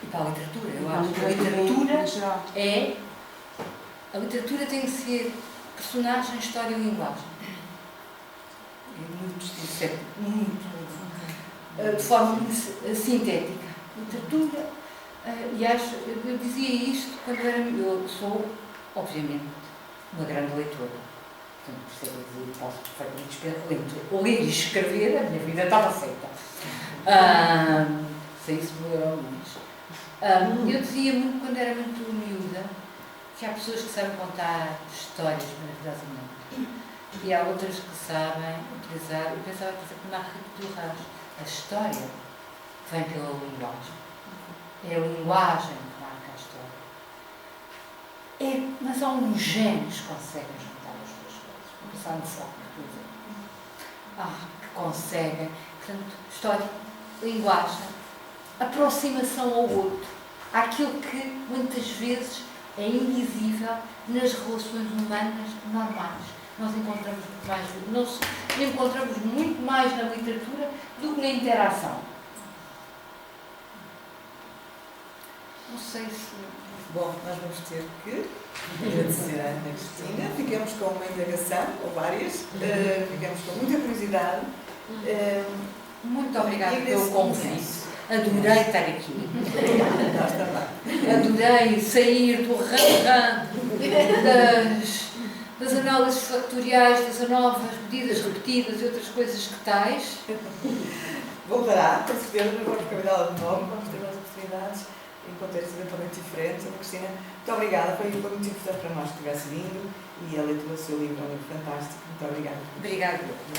E para a literatura, eu acho que a literatura tem que ser personagem, história e linguagem. De forma sintética. Literatura, e acho, eu dizia isto quando eu sou, obviamente, uma grande leitora. Portanto, percebo dizer, posso perfeitamente ler e escrever, a minha vida estava feita. Sem isso melhorar mais. Eu dizia muito, quando era muito miúda, que há pessoas que sabem contar histórias maravilhosamente e há outras que sabem utilizar, eu pensava que era Marguerite Duras, a história vem pela linguagem. É a linguagem que marca a história. Mas há uns gênios que conseguem juntar as duas coisas. Vou pensar no foco, por exemplo. Que conseguem. Portanto, história, linguagem, aproximação ao outro, àquilo que muitas vezes é invisível nas relações humanas normais. Nós encontramos muito mais na literatura do que na interação. Não sei se... Bom, nós vamos ter que agradecer à Ana Cristina. Ficamos com uma indagação, ou várias, ficamos com muita curiosidade. Muito obrigada pelo convite. Adorei estar aqui. Nós também. Adorei sair do ram das análises factoriais, das novas medidas repetidas e outras coisas que tais. Voltará, com certeza, nós vamos convidá-la de novo, vamos ter mais oportunidades em contextos eventualmente diferentes. Ana Cristina, muito obrigada, foi muito importante para nós que tivesse vindo, e a leitura do seu livro é um livro fantástico. Muito obrigada. Obrigada.